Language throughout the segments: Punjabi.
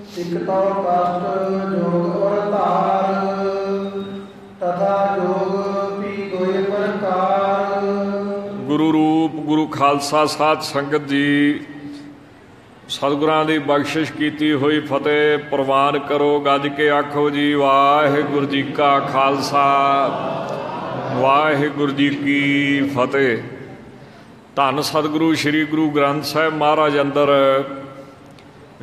सिख तो कष्ट जोग और धार तथा जोग भी दोए प्रकार। गुरु रूप गुरु खालसा साध संगत जी, सतगुरां दी बख्शिश कीती हुई फतेह प्रवान करो। गज के आखो जी वाहिगुरू जी का खालसा वाहिगुरू जी की फतेह। धन सतगुरु श्री गुरु ग्रंथ साहिब महाराज अंदर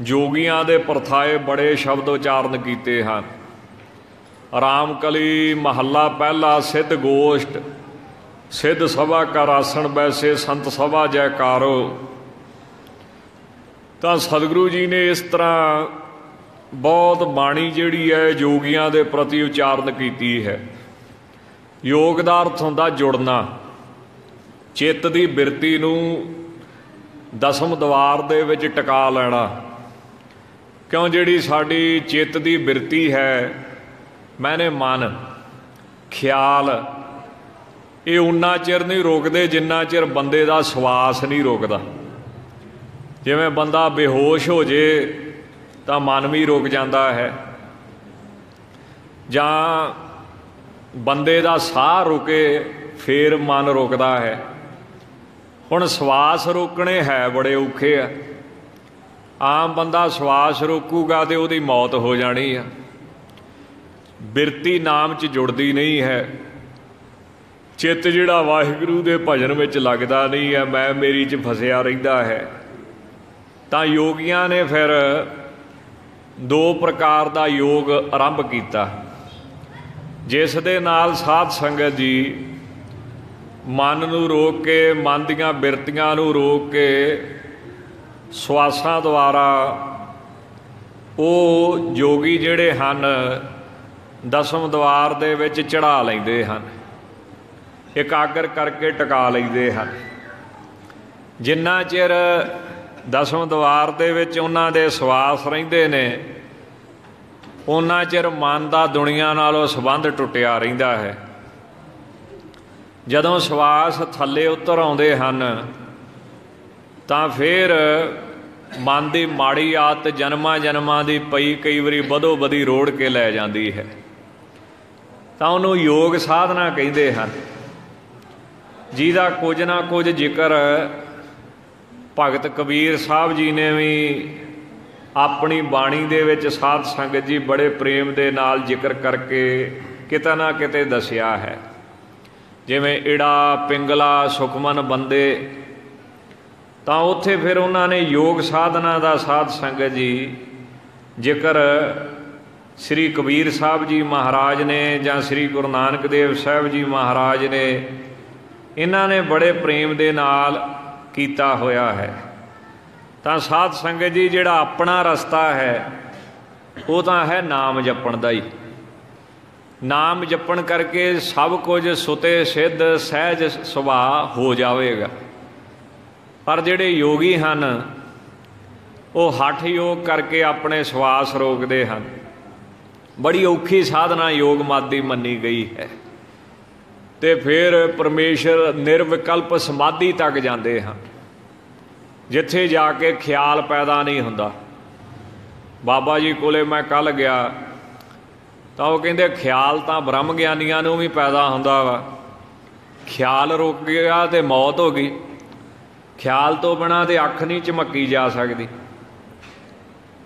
जोगियां दे परथाए बड़े शब्द उचारण कीते हैं। रामकली महला पहला सिद्ध गोष्ठ सिद्ध सभा का रासन बैसे संत सभा जयकारो। तो सतगुरु जी ने इस तरह बहुत बाणी जिहड़ी है जोगियां दे प्रति उचारण कीती है। योग दा अर्थ हुंदा जुड़ना, चित्त दी बिरती नूं दसम दवार दे विच टका लेना। क्यों जिहड़ी साडी चित्त दी बिरती है, मैंने मन ख्याल, ये उन्ना चिर नहीं रोकते जिन्ना चिर बंदे दा सवास नहीं रोकदा। जिवें बंदा बेहोश हो जे तां मन भी रुक जाता है, जां बंदे दा साह रुके फिर मन रुकदा है। हुण सवास रोकने है बड़े औखे आ। आम बंदा सवास रोकूगा तो उसकी मौत हो जानी है। बिरती नाम च जुड़ती नहीं है। चित्त जिहड़ा वाहिगुरू दे भजन विच लगदा नहीं है, मैं मेरी च फसिया रहिंदा है। तां योगियां ने फिर दो प्रकार का योग आरंभ किया, जिस दे नाल साध संगत जी मन नूं रोक के, मन दीआं बिरतियां नूं रोक के सवासां द्वारा वो जोगी जिहड़े हन दसम दवार दे विच चढ़ा लैंदे हन, एकागर करके टका लैंदे हन। जिन्ना चिर दसम दवार दे विच उन्हां दे सवास रहिंदे ने, उन्ना चिर मन दा दुनिया नालों संबंध टुटिया रहिंदा है। जदों सवास थल्ले उतर आउंदे हन तां फिर मन की माड़ी आदत जन्मां जन्मां दी पई कई बारी बदो बदी रोड़ के लै जाती है, तां उहनूं योग साधना कहिंदे हन। जिहदा कुछ ना कुछ जिक्र भगत कबीर साहब जी ने भी अपनी बाणी दे विच साध संगत जी बड़े प्रेम दे नाल जिक्र करके किते ना किते दसिया है। जिवें इड़ा पिंगला सुखमन बंदे, तो उत्थे फिर उन्होंने योग साधना का साध संगत जी जिक्र श्री कबीर साहब जी महाराज ने जां श्री गुरु नानक देव साहब जी महाराज ने, इन्हां ने बड़े प्रेम दे नाल कीता होया है। तो साध संगत जी जिहड़ा अपना रस्ता है वो तो है नाम जपण दा ही। नाम जपण करके सब कुछ सुते सिद्ध सहज सुभाअ हो जाएगा। पर जिहड़े योगी हैं वो हठ योग करके अपने सवास रोकते हैं। बड़ी औखी साधना योग मत की मनी गई है। तो फिर परमेश्वर निर्विकल्प समाधि तक जाते हैं, जिथे जाके ख्याल पैदा नहीं होंदा। बाबा जी कोले मैं कल गया तो वो कहते ख्याल तो ब्रह्म ज्ञानियां नूं भी पैदा होंदा वा, ख्याल रुक गया तो मौत हो गई। ख्याल तो बिना तो अख नहीं झमकी जा सकती।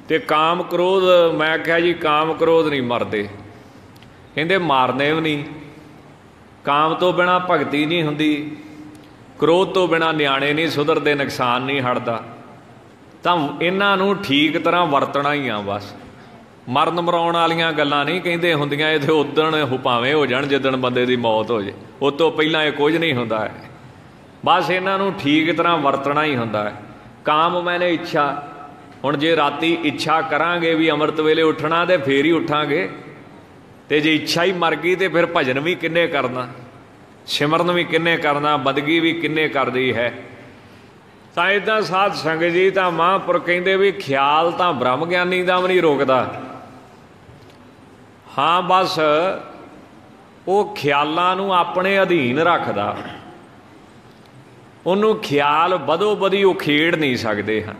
तो काम क्रोध, मैं क्या जी काम क्रोध नहीं मरते, कहते मारने भी नहीं। काम तो बिना भगती नहीं हुंदी, क्रोध तो बिना न्याणे नहीं सुधरते, नुकसान नहीं हटता। तो इन्हां नूं ठीक तरह वरतना ही आ। बस मरण मराउण वालियां गल्लां नहीं कहते हुंदियां। इत्थे उदण भावें हो जाण जिदण बंदे दी मौत हो जाए, उस तो पहलां ये कुछ नहीं हुंदा है। बस इन्हां नूं ठीक तरह वरतना ही हुंदा है। काम मैंने इच्छा, हुण जे राती इच्छा करांगे भी अमृत वेले उठना तो फिर ही उठांगे। तो जे इच्छा ही मर गई तो फिर भजन भी किन्ने करना, सिमरन भी किन्ने करना, बदगी भी किन्ने करदी है। तो इदां साध संगत जी तो महांपुर कहते भी ख्याल तो ब्रह्म ज्ञानी का भी नहीं रोकदा। हाँ बस वो ख्यालां नूं अपने अधीन रखदा, उन्होंने ख्याल बदो बदी उखेड़ नहीं सकते हैं।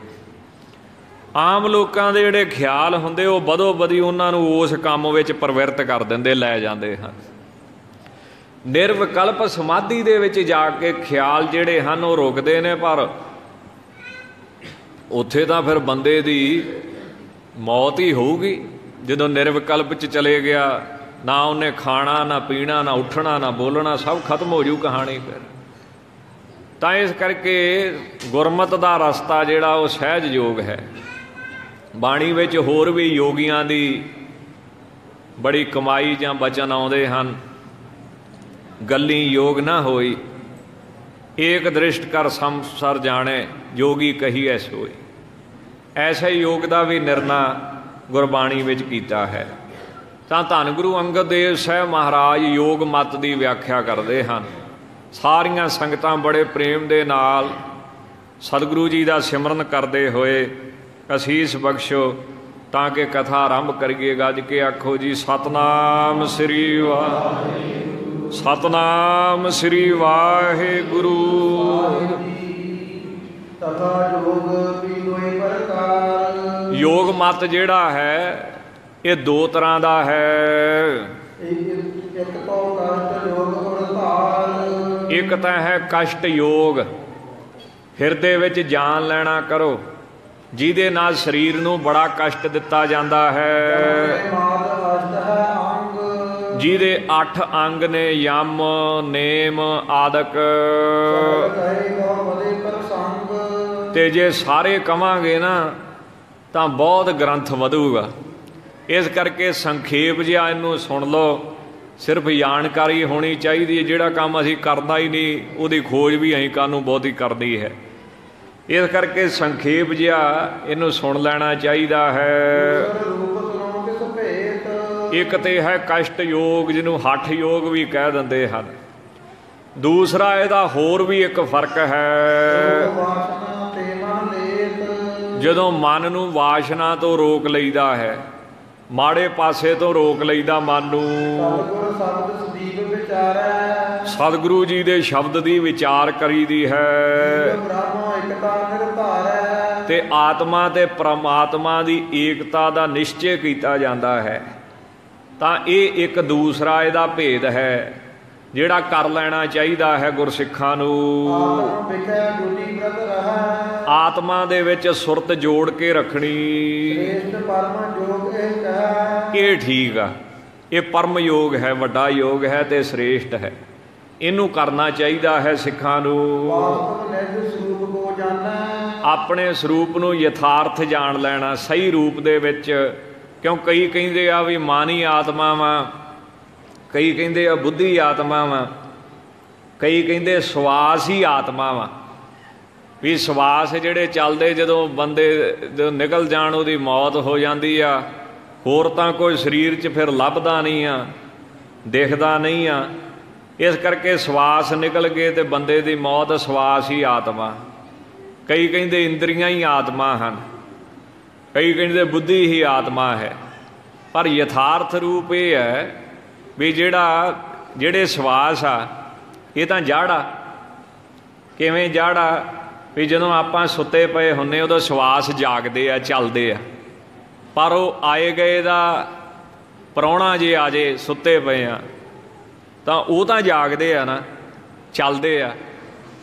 ਆਮ ਲੋਕਾਂ ਦੇ ਜਿਹੜੇ ਖਿਆਲ ਹੁੰਦੇ ਉਹ ਬਦੋ ਬਦੀ ਉਹਨਾਂ ਨੂੰ ਉਸ ਕੰਮ ਵਿੱਚ ਪ੍ਰਵਿਰਤ ਕਰ ਦਿੰਦੇ, ਲੈ ਜਾਂਦੇ ਹਨ। ਨਿਰਵਿਕਲਪ ਸਮਾਧੀ ਦੇ ਵਿੱਚ ਜਾ ਕੇ ਖਿਆਲ ਜਿਹੜੇ ਹਨ ਉਹ ਰੁਕਦੇ ਨੇ, ਪਰ ਉੱਥੇ ਤਾਂ ਫਿਰ ਬੰਦੇ ਦੀ ਮੌਤ ਹੀ ਹੋਊਗੀ। ਜਦੋਂ ਨਿਰਵਿਕਲਪ 'ਚ ਚਲੇ ਗਿਆ, ਨਾ ਉਹਨੇ ਖਾਣਾ, ਨਾ ਪੀਣਾ, ਨਾ ਉੱਠਣਾ, ਨਾ ਬੋਲਣਾ, ਸਭ ਖਤਮ ਹੋ ਜੂ ਕਹਾਣੀ ਫਿਰ। ਤਾਂ ਇਸ ਕਰਕੇ ਗੁਰਮਤਿ ਦਾ ਰਸਤਾ ਜਿਹੜਾ ਉਹ ਸਹਿਜ ਯੋਗ ਹੈ। ਬਾਣੀ ਵਿੱਚ ਹੋਰ ਵੀ ਯੋਗੀਆਂ ਦੀ ਬੜੀ ਕਮਾਈ ਜਾਂ ਬਚਨ ਆਉਂਦੇ ਹਨ। ਗੱਲੀ ਯੋਗ ਨਾ ਹੋਈ, ਏਕ ਦ੍ਰਿਸ਼ਟ ਕਰ ਸੰਸਰ ਜਾਣੇ, ਯੋਗੀ ਕਹੀਐ ਸੋਈ। ਐਸੇ ਯੋਗ ਦਾ ਵੀ ਨਿਰਣਾ ਗੁਰਬਾਣੀ ਵਿੱਚ ਕੀਤਾ ਹੈ। ਤਾਂ ਧੰਨ ਗੁਰੂ ਅੰਗਦ ਦੇਵ ਸਾਹਿਬ ਮਹਾਰਾਜ ਯੋਗ ਮਤ ਦੀ ਵਿਆਖਿਆ ਕਰਦੇ ਹਨ। ਸਾਰੀਆਂ ਸੰਗਤਾਂ ਬੜੇ ਪ੍ਰੇਮ ਦੇ ਨਾਲ ਸਤਿਗੁਰੂ ਜੀ ਦਾ ਸਿਮਰਨ ਕਰਦੇ ਹੋਏ ਅਸੀਸ ਬਖਸ਼ੋ, ਤਾਂ ਕਿ ਕਥਾ ਆਰੰਭ ਕਰੀਏ। ਗੱਜ ਕੇ ਆਖੋ ਜੀ ਸਤਨਾਮ ਸ੍ਰੀ ਵਾਹਿਗੁਰੂ, ਸਤਨਾਮ ਸ੍ਰੀ ਵਾਹਿਗੁਰੂ। ਤਥਾ ਯੋਗ ਵੀ ਦੋਇ ਪ੍ਰਕਾਰ। ਯੋਗ ਮਤ ਜਿਹੜਾ ਹੈ ਇਹ ਦੋ ਤਰ੍ਹਾਂ ਦਾ ਹੈ। ਇੱਕ ਤੋਂ ਕਸ਼ਟ ਯੋਗ ਗੁਣ ਧਾਰ। ਇੱਕ ਤਾਂ ਹੈ ਕਸ਼ਟ ਯੋਗ, ਹਿਰਦੇ ਵਿੱਚ ਜਾਨ ਲੈਣਾ ਕਰੋ, ਜਿਹਦੇ ਨਾਲ ਸਰੀਰ ਨੂੰ ਬੜਾ ਕਸ਼ਟ ਦਿੱਤਾ ਜਾਂਦਾ ਹੈ। ਜਿਹਦੇ 8 ਅੰਗ ਨੇ, ਯਮ, ਨੇਮ ਆਦਿਕ। ਤੇ ਜੇ ਸਾਰੇ ਕਵਾਂਗੇ ਨਾ ਤਾਂ ਬਹੁਤ ਗ੍ਰੰਥ ਵਧੂਗਾ। ਇਸ ਕਰਕੇ ਸੰਖੇਪ ਜਿਹਾ ਇਹਨੂੰ ਸੁਣ ਲਓ। ਸਿਰਫ ਜਾਣਕਾਰੀ ਹੋਣੀ ਚਾਹੀਦੀ ਹੈ। ਜਿਹੜਾ ਕੰਮ ਅਸੀਂ ਕਰਨਾ ਹੀ ਨਹੀਂ ਉਹਦੀ ਖੋਜ ਵੀ ਅਸੀਂ ਕਾਹਨੂੰ ਬਹੁਤੀ ਕਰਦੀ ਹੈ। ਇਸ ਕਰਕੇ ਸੰਖੇਪ ਜਿਹਾ ਇਹਨੂੰ ਸੁਣ ਲੈਣਾ ਚਾਹੀਦਾ ਹੈ। ਇੱਕ ਤੇ ਹੈ ਕਸ਼ਟ ਯੋਗ, ਜਿਹਨੂੰ ਹੱਠ ਯੋਗ ਵੀ ਕਹਿ ਦਿੰਦੇ ਹਨ। ਦੂਸਰਾ ਇਹਦਾ ਹੋਰ ਵੀ ਇੱਕ ਫਰਕ ਹੈ। ਜਦੋਂ ਮਨ ਨੂੰ ਵਾਸ਼ਨਾ ਤੋਂ ਰੋਕ ਲਈਦਾ ਹੈ, ਮਾੜੇ ਪਾਸੇ ਤੋਂ ਰੋਕ ਲਈਦਾ ਮਨ ਨੂੰ, ਸਤਿਗੁਰੂ ਜੀ ਦੇ ਸ਼ਬਦ ਦੀ ਵਿਚਾਰ ਕਰੀਦੀ ਹੈ, ਤੇ ਆਤਮਾ ਤੇ ਪਰਮਾਤਮਾ ਦੀ ਏਕਤਾ ਦਾ ਨਿਸ਼ਚੈ ਕੀਤਾ ਜਾਂਦਾ ਹੈ। ਤਾਂ ਇਹ ਇੱਕ ਦੂਸਰਾ ਇਹਦਾ ਭੇਦ ਹੈ ਜਿਹੜਾ ਕਰ ਲੈਣਾ ਚਾਹੀਦਾ ਹੈ ਗੁਰਸਿੱਖਾਂ ਨੂੰ। ਆਤਮਾ ਦੇ ਵਿੱਚ ਸੁਰਤ ਜੋੜ ਕੇ ਰੱਖਣੀ, ਇਹ ਠੀਕ ਆ। ਇਹ ਪਰਮ ਯੋਗ ਹੈ, ਵੱਡਾ ਯੋਗ ਹੈ ਤੇ ਸ੍ਰੇਸ਼ਟ ਹੈ। ਇਹਨੂੰ ਕਰਨਾ ਚਾਹੀਦਾ ਹੈ ਸਿੱਖਾਂ ਨੂੰ। ਆਪਣੇ ਸਰੂਪ ਨੂੰ ਯਥਾਰਥ ਜਾਣ ਲੈਣਾ, ਸਹੀ ਰੂਪ ਦੇ ਵਿੱਚ। ਕਿਉਂ ਕਈ ਕਹਿੰਦੇ ਆ ਵੀ ਮਨ ਹੀ ਆਤਮਾ ਵਾ, ਕਈ ਕਹਿੰਦੇ ਆ ਬੁੱਧੀ ਆਤਮਾ ਵਾ, ਕਈ ਕਹਿੰਦੇ ਸਵਾਸ ਹੀ ਆਤਮਾ ਵਾ। ਵੀ ਸਵਾਸ ਜਿਹੜੇ ਚੱਲਦੇ ਜਦੋਂ ਬੰਦੇ ਜਦੋਂ ਨਿਕਲ ਜਾਣ ਉਹਦੀ ਮੌਤ ਹੋ ਜਾਂਦੀ ਆ। ਹੋਰ ਤਾਂ ਕੋਈ ਸਰੀਰ 'ਚ ਫਿਰ ਲੱਭਦਾ ਨਹੀਂ ਆ, ਦਿਖਦਾ ਨਹੀਂ ਆ। ਇਸ ਕਰਕੇ ਸਵਾਸ ਨਿਕਲ ਗਏ ਤੇ ਬੰਦੇ ਦੀ ਮੌਤ। ਸਵਾਸ ਹੀ ਆਤਮਾ। ਕਈ ਕਹਿੰਦੇ ਇੰਦਰੀਆਂ ਹੀ ਆਤਮਾ ਹਨ, ਕਈ ਕਹਿੰਦੇ ਬੁੱਧੀ ਹੀ ਆਤਮਾ ਹੈ। ਪਰ ਯਥਾਰਥ ਰੂਪ ਇਹ ਹੈ ਵੀ ਜਿਹੜੇ ਸਵਾਸ ਆ ਇਹ ਤਾਂ ਜੜ੍ਹ ਆ। ਕਿਵੇਂ ਜੜ੍ਹ ਆ? ਵੀ ਜਦੋਂ ਆਪਾਂ ਸੁੱਤੇ ਪਏ ਹੁੰਦੇ ਉਦੋਂ ਸਵਾਸ ਜਾਗਦੇ ਆ, ਚੱਲਦੇ ਆ। ਪਰ ਉਹ ਆਏ ਗਏ ਦਾ ਪ੍ਰਾਹੁਣਾ ਜੇ ਆ ਜੇ, ਸੁੱਤੇ ਪਏ ਆ, ਤਾਂ ਉਹ ਤਾਂ ਜਾਗਦੇ ਆ ਨਾ, ਚੱਲਦੇ ਆ।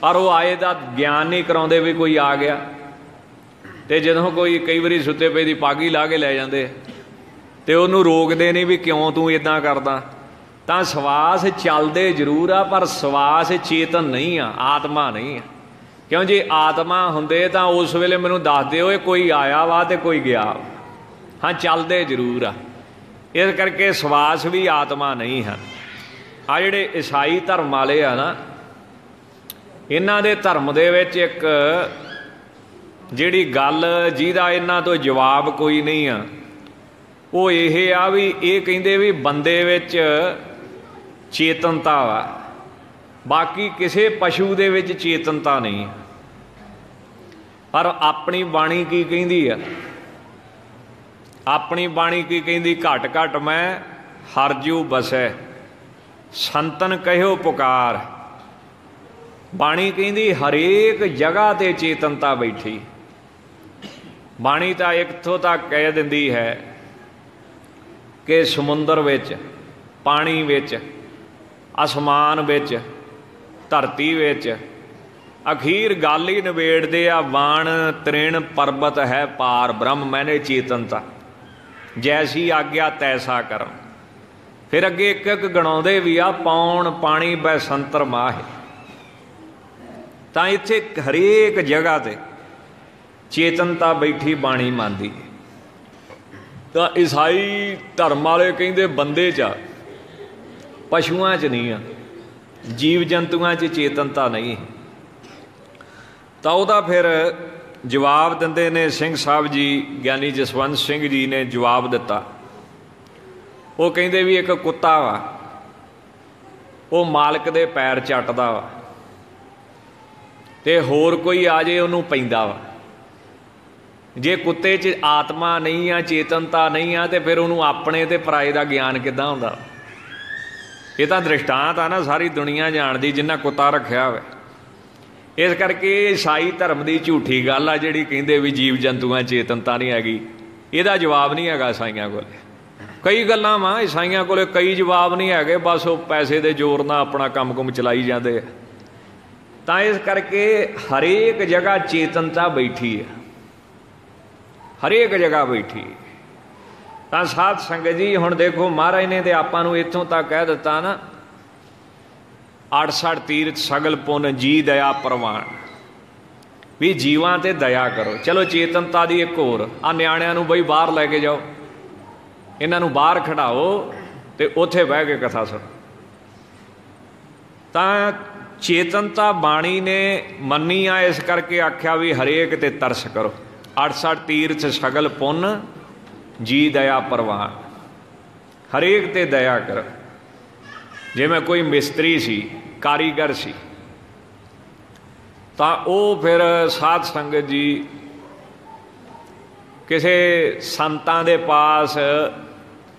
ਪਰ ਉਹ ਆਏ ਦਾ ਗਿਆਨ ਨਹੀਂ ਕਰਾਉਂਦੇ ਵੀ ਕੋਈ ਆ ਗਿਆ। ਤੇ ਜਦੋਂ ਕੋਈ ਕਈ ਵਾਰੀ ਸੁੱਤੇ ਪਏ ਦੀ ਪੱਗ ਹੀ ਲਾ ਕੇ ਲੈ ਜਾਂਦੇ ਤੇ ਉਹਨੂੰ ਰੋਕਦੇ ਨਹੀਂ ਵੀ ਕਿਉਂ ਤੂੰ ਇੱਦਾਂ ਕਰਦਾ। ਤਾਂ ਸਵਾਸ ਚੱਲਦੇ ਜ਼ਰੂਰ ਆ, ਪਰ ਸਵਾਸ ਚੇਤਨ ਨਹੀਂ ਆ, ਆਤਮਾ ਨਹੀਂ ਆ। ਕਿਉਂ ਜੇ ਆਤਮਾ ਹੁੰਦੇ ਤਾਂ ਉਸ ਵੇਲੇ ਮੈਨੂੰ ਦੱਸ ਦਿਓ ਇਹ ਕੋਈ ਆਇਆ ਵਾ ਤੇ ਕੋਈ ਗਿਆ। ਹਾਂ, ਚੱਲਦੇ ਜ਼ਰੂਰ ਆ। ਇਸ ਕਰਕੇ ਸਵਾਸ ਵੀ ਆਤਮਾ ਨਹੀਂ ਹਨ। ਆ ਜਿਹੜੇ ਈਸਾਈ ਧਰਮ ਵਾਲੇ ਆ ਨਾ, ਇਹਨਾਂ ਦੇ ਧਰਮ ਦੇ ਵਿੱਚ ਇੱਕ ਜਿਹੜੀ ਗੱਲ ਜਿਹਦਾ ਇਹਨਾਂ ਤੋਂ ਜਵਾਬ ਕੋਈ ਨਹੀਂ ਆ, ਉਹ ਇਹ ਆ ਵੀ ਇਹ ਕਹਿੰਦੇ ਵੀ ਬੰਦੇ ਵਿੱਚ ਚੇਤਨਤਾ ਵਾ, ਬਾਕੀ ਕਿਸੇ ਪਸ਼ੂ ਦੇ ਵਿੱਚ ਚੇਤਨਤਾ ਨਹੀਂ। ਪਰ ਆਪਣੀ ਬਾਣੀ ਕੀ ਕਹਿੰਦੀ ਆ? ਆਪਣੀ ਬਾਣੀ ਕੀ ਕਹਿੰਦੀ? ਘਟ ਘਟ ਮੈਂ ਹਰਿ ਜੀਉ ਬਸੈ, ਸੰਤਨ ਕਹਿਓ ਪੁਕਾਰ। ਬਾਣੀ ਕਹਿੰਦੀ ਹਰੇਕ ਜਗ੍ਹਾ ਤੇ ਚੇਤਨਤਾ ਬੈਠੀ। ਬਾਣੀ ਤਾਂ ਇੱਥੋਂ ਤੱਕ ਕਹਿ ਦਿੰਦੀ ਹੈ ਕਿ ਸਮੁੰਦਰ ਵਿੱਚ, ਪਾਣੀ ਵਿੱਚ, ਅਸਮਾਨ ਵਿੱਚ, ਧਰਤੀ ਵਿੱਚ, ਅਖੀਰ ਗੱਲ ਹੀ ਨਿਬੇੜਦੇ ਆ, ਬਾਣ ਤ੍ਰਿਣ ਪਰਬਤ ਹੈ ਪਾਰ ਬ੍ਰਹਮ ਮੈਨੇ ਚੇਤਨਤਾ, ਜੈਸੀ ਆਗਿਆ ਤੈਸਾ ਕਰਮ। ਫਿਰ ਅੱਗੇ ਇੱਕ ਇੱਕ ਗਣਾਉਂਦੇ ਵੀ ਆ, ਪੌਣ ਪਾਣੀ ਬੈ ਸੰਤਰ ਮਾਹੇ। ਤਾਂ ਇੱਥੇ ਹਰੇਕ ਜਗ੍ਹਾ ਤੇ ਚੇਤਨਤਾ ਬੈਠੀ ਬਾਣੀ ਮੰਨਦੀ ਹੈ। ਤਾਂ ਈਸਾਈ ਧਰਮ ਵਾਲੇ ਕਹਿੰਦੇ ਬੰਦੇ 'ਚ, ਪਸ਼ੂਆਂ 'ਚ ਨਹੀਂ ਆ, ਜੀਵ ਜੰਤੂਆਂ 'ਚ ਚੇਤਨਤਾ ਨਹੀਂ। ਤਾਂ ਉਹਦਾ ਫਿਰ ਜਵਾਬ ਦਿੰਦੇ ਨੇ ਸਿੰਘ ਸਾਹਿਬ ਜੀ, ਗਿਆਨੀ ਜਸਵੰਤ ਸਿੰਘ ਜੀ ਨੇ ਜਵਾਬ ਦਿੱਤਾ। ਉਹ ਕਹਿੰਦੇ ਵੀ ਇੱਕ ਕੁੱਤਾ ਵਾ, ਉਹ ਮਾਲਕ ਦੇ ਪੈਰ ਚੱਟਦਾ ਵਾ, ਤੇ ਹੋਰ ਕੋਈ ਆ ਜੇ ਉਹਨੂੰ ਪੈਂਦਾ ਵਾ। ਜੇ ਕੁੱਤੇ 'ਚ ਆਤਮਾ ਨਹੀਂ ਆ, ਚੇਤਨਤਾ ਨਹੀਂ ਆ, ਤੇ ਫਿਰ ਉਹਨੂੰ ਆਪਣੇ ਤੇ ਪਰਾਏ ਦਾ ਗਿਆਨ ਕਿੱਦਾਂ ਹੁੰਦਾ? ਇਹ ਤਾਂ ਦ੍ਰਿਸ਼ਟਾਂਤ ਆ ਨਾ, ਸਾਰੀ ਦੁਨੀਆ ਜਾਣਦੀ ਜਿੰਨਾ ਕੁੱਤਾ ਰੱਖਿਆ ਹੋਵੇ। ਇਸ ਕਰਕੇ ਈਸਾਈ ਧਰਮ ਦੀ ਝੂਠੀ ਗੱਲ ਆ ਜਿਹੜੀ ਕਹਿੰਦੇ ਵੀ ਜੀਵ ਜੰਤੂਆਂ ਚੇਤਨਤਾ ਨਹੀਂ ਹੈਗੀ। ਇਹਦਾ ਜਵਾਬ ਨਹੀਂ ਹੈਗਾ ਈਸਾਈਆਂ ਕੋਲ। ਕਈ ਗੱਲਾਂ ਵਾ ਈਸਾਈਆਂ ਕੋਲ, ਕਈ ਜਵਾਬ ਨਹੀਂ ਹੈਗੇ, ਬਸ ਉਹ ਪੈਸੇ ਦੇ ਜ਼ੋਰ ਨਾਲ ਆਪਣਾ ਕੰਮ ਕੁਮ ਚਲਾਈ ਜਾਂਦੇ ਆ। ਤਾਂ ਇਸ ਕਰਕੇ ਹਰੇਕ ਜਗ੍ਹਾ ਚੇਤਨਤਾ ਬੈਠੀ ਹੈ, ਹਰੇਕ ਜਗ੍ਹਾ ਬੈਠੀ। ਤਾਂ ਸਾਧ ਸੰਗਤ ਜੀ, ਹੁਣ ਦੇਖੋ ਮਹਾਰਾਜ ਨੇ ਤੇ ਆਪਾਂ ਨੂੰ ਇੱਥੋਂ ਤੱਕ ਕਹਿ ਦਿੱਤਾ ਨਾ, 68 ਤੀਰਥ ਸਗਲ ਪੁੰਨ ਜੀ ਦਇਆ ਪ੍ਰਵਾਨ, ਵੀ ਜੀਵਾਂ ਤੇ ਦਇਆ ਕਰੋ। ਚਲੋ ਚੇਤਨਤਾ ਦੀ ਇੱਕ ਹੋਰ ਆ, ਨਿਆਣਿਆਂ ਨੂੰ ਬਈ ਬਾਹਰ ਲੈ ਕੇ ਜਾਓ, ਇਹਨਾਂ ਨੂੰ ਬਾਹਰ ਖੜਾਓ ਤੇ ਉੱਥੇ ਬਹਿ ਕੇ ਕਥਾ ਸੁਣੋ। ਤਾਂ ਚੇਤਨਤਾ ਬਾਣੀ ਨੇ ਮੰਨੀ ਆ, ਇਸ ਕਰਕੇ ਆਖਿਆ ਵੀ ਹਰੇਕ ਤੇ ਤਰਸ ਕਰੋ। 68 ਤੀਰਥ ਸਗਲ ਪੁੰਨ ਜੀ ਦਇਆ ਪ੍ਰਵਾਨ, ਹਰੇਕ ਤੇ ਦਇਆ ਕਰੋ। ਜਿਵੇਂ ਕੋਈ ਮਿਸਤਰੀ ਸੀ, ਕਾਰੀਗਰ ਸੀ, ਤਾਂ ਉਹ ਫਿਰ ਸਾਧ ਸੰਗਤ ਜੀ ਕਿਸੇ ਸੰਤਾਂ ਦੇ ਪਾਸ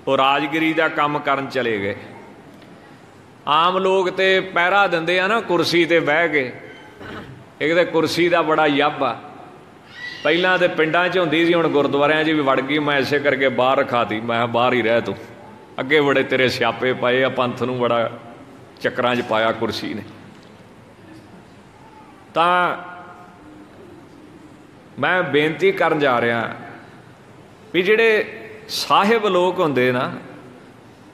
ਉਹ ਰਾਜਗਿਰੀ ਦਾ ਕੰਮ ਕਰਨ ਚਲੇ ਗਏ। ਆਮ ਲੋਕ ਤੇ ਪਹਿਰਾ ਦਿੰਦੇ ਆ ਨਾ ਕੁਰਸੀ ਤੇ ਬਹਿ ਕੇ, ਇੱਕ ਤਾਂ ਕੁਰਸੀ ਦਾ ਬੜਾ ਯੱਬ ਆ। ਪਹਿਲਾਂ ਤੇ ਪਿੰਡਾਂ 'ਚ ਹੁੰਦੀ ਸੀ, ਹੁਣ ਗੁਰਦੁਆਰਿਆਂ 'ਚ ਵੀ ਵੜ ਗਈ। ਮੈਂ ਇਸੇ ਕਰਕੇ ਬਾਹਰ ਰਖਾਤੀ, ਮੈਂ ਬਾਹਰ ਹੀ ਰਹਿ ਤੂੰ, ਅੱਗੇ ਬੜੇ ਤੇਰੇ ਸਿਆਪੇ ਪਏ ਆ, ਪੰਥ ਨੂੰ ਬੜਾ ਚੱਕਰਾਂ 'ਚ ਪਾਇਆ ਕੁਰਸੀ ਨੇ। ਤਾਂ ਮੈਂ ਬੇਨਤੀ ਕਰਨ ਜਾ ਰਿਹਾ ਵੀ ਜਿਹੜੇ ਸਾਹਿਬ ਲੋਕ ਹੁੰਦੇ ਨਾ,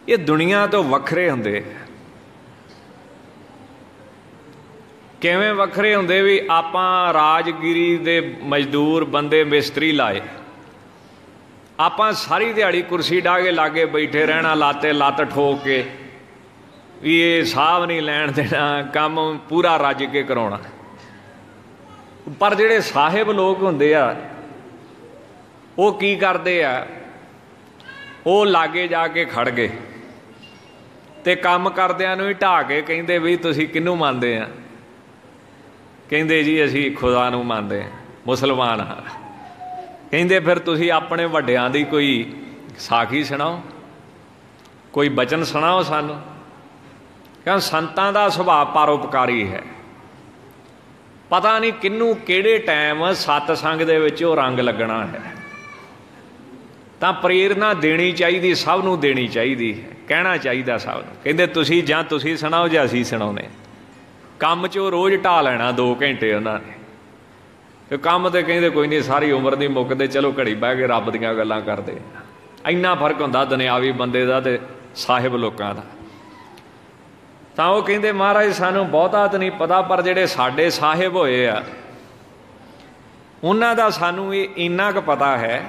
ਇਹ ਦੁਨੀਆ ਤੋਂ ਵੱਖਰੇ ਹੁੰਦੇ। ਕਿਵੇਂ ਵੱਖਰੇ ਹੁੰਦੇ? ਵੀ ਆਪਾਂ ਰਾਜਗੀਰੀ ਦੇ ਮਜ਼ਦੂਰ ਬੰਦੇ ਮਿਸਤਰੀ ਲਾਏ, ਆਪਾਂ ਸਾਰੀ ਦਿਹਾੜੀ ਕੁਰਸੀ ਢਾਹ ਕੇ ਲਾਗੇ ਬੈਠੇ ਰਹਿਣਾ, ਲਾਤੇ ਲੱਤ ਠੋਕ ਕੇ, ਵੀ ਇਹ ਸਾਹਬ ਨਹੀਂ ਲੈਣ ਦੇਣਾ, ਕੰਮ ਪੂਰਾ ਰੱਜ ਕੇ ਕਰਾਉਣਾ। ਪਰ ਜਿਹੜੇ ਸਾਹਿਬ ਲੋਕ ਹੁੰਦੇ ਆ, ਉਹ ਕੀ ਕਰਦੇ ਆ? ਉਹ ਲਾਗੇ ਜਾ ਕੇ ਖੜ ਗਏ ਤੇ ਕੰਮ ਕਰਦਿਆਂ ਨੂੰ ਹੀ ਢਾਹ ਕੇ ਕਹਿੰਦੇ ਵੀ ਤੁਸੀਂ ਕਿਹਨੂੰ ਮੰਨਦੇ ਆ? ਕਹਿੰਦੇ ਜੀ ਅਸੀਂ ਖੁਦਾ ਨੂੰ ਮੰਨਦੇ ਹਾਂ, ਮੁਸਲਮਾਨ ਹਾਂ। ਕਹਿੰਦੇ ਫਿਰ ਤੁਸੀਂ ਆਪਣੇ ਵੱਡਿਆਂ ਦੀ ਕੋਈ ਸਾਖੀ ਸੁਣਾਓ, ਕੋਈ ਬਚਨ ਸੁਣਾਓ ਸਾਨੂੰ। ਕਿਉਂ? ਸੰਤਾਂ ਦਾ ਸੁਭਾਅ ਪਰਉਪਕਾਰੀ ਹੈ। ਪਤਾ ਨਹੀਂ ਕਿਹਨੂੰ ਕਿਹੜੇ ਟਾਈਮ ਸਤਸੰਗ ਦੇ ਵਿੱਚ ਉਹ ਰੰਗ ਲੱਗਣਾ ਹੈ। ਤਾਂ ਪ੍ਰੇਰਨਾ ਦੇਣੀ ਚਾਹੀਦੀ, ਸਭ ਨੂੰ ਦੇਣੀ ਚਾਹੀਦੀ ਹੈ, ਕਹਿਣਾ ਚਾਹੀਦਾ ਸਭ ਨੂੰ। ਕਹਿੰਦੇ ਤੁਸੀਂ ਜਾਂ ਤੁਸੀਂ ਸੁਣਾਓ ਜਾਂ ਅਸੀਂ ਸੁਣਾਉਂਦੇ। ਕੰਮ 'ਚ ਉਹ ਰੋਜ਼ ਢਾਹ ਲੈਣਾ 2 ਘੰਟੇ ਉਹਨਾਂ ਨੇ, ਤੇ ਕੰਮ ਤੇ ਕਹਿੰਦੇ ਕੋਈ ਨਹੀਂ, ਸਾਰੀ ਉਮਰ ਨਹੀਂ ਮੁੱਕਦੇ, ਚਲੋ ਘੜੀ ਬਹਿ ਕੇ ਰੱਬ ਦੀਆਂ ਗੱਲਾਂ ਕਰਦੇ। ਇੰਨਾ ਫਰਕ ਹੁੰਦਾ ਦੁਨਿਆਵੀ ਬੰਦੇ ਦਾ ਤੇ ਸਾਹਿਬ ਲੋਕਾਂ ਦਾ। ਤਾਂ ਉਹ ਕਹਿੰਦੇ ਮਹਾਰਾਜ ਸਾਨੂੰ ਬਹੁਤਾ ਤਾਂ ਨਹੀਂ ਪਤਾ, ਪਰ ਜਿਹੜੇ ਸਾਡੇ ਸਾਹਿਬ ਹੋਏ ਆ ਉਹਨਾਂ ਦਾ ਸਾਨੂੰ ਇਹ ਇੰਨਾ ਕੁ ਪਤਾ ਹੈ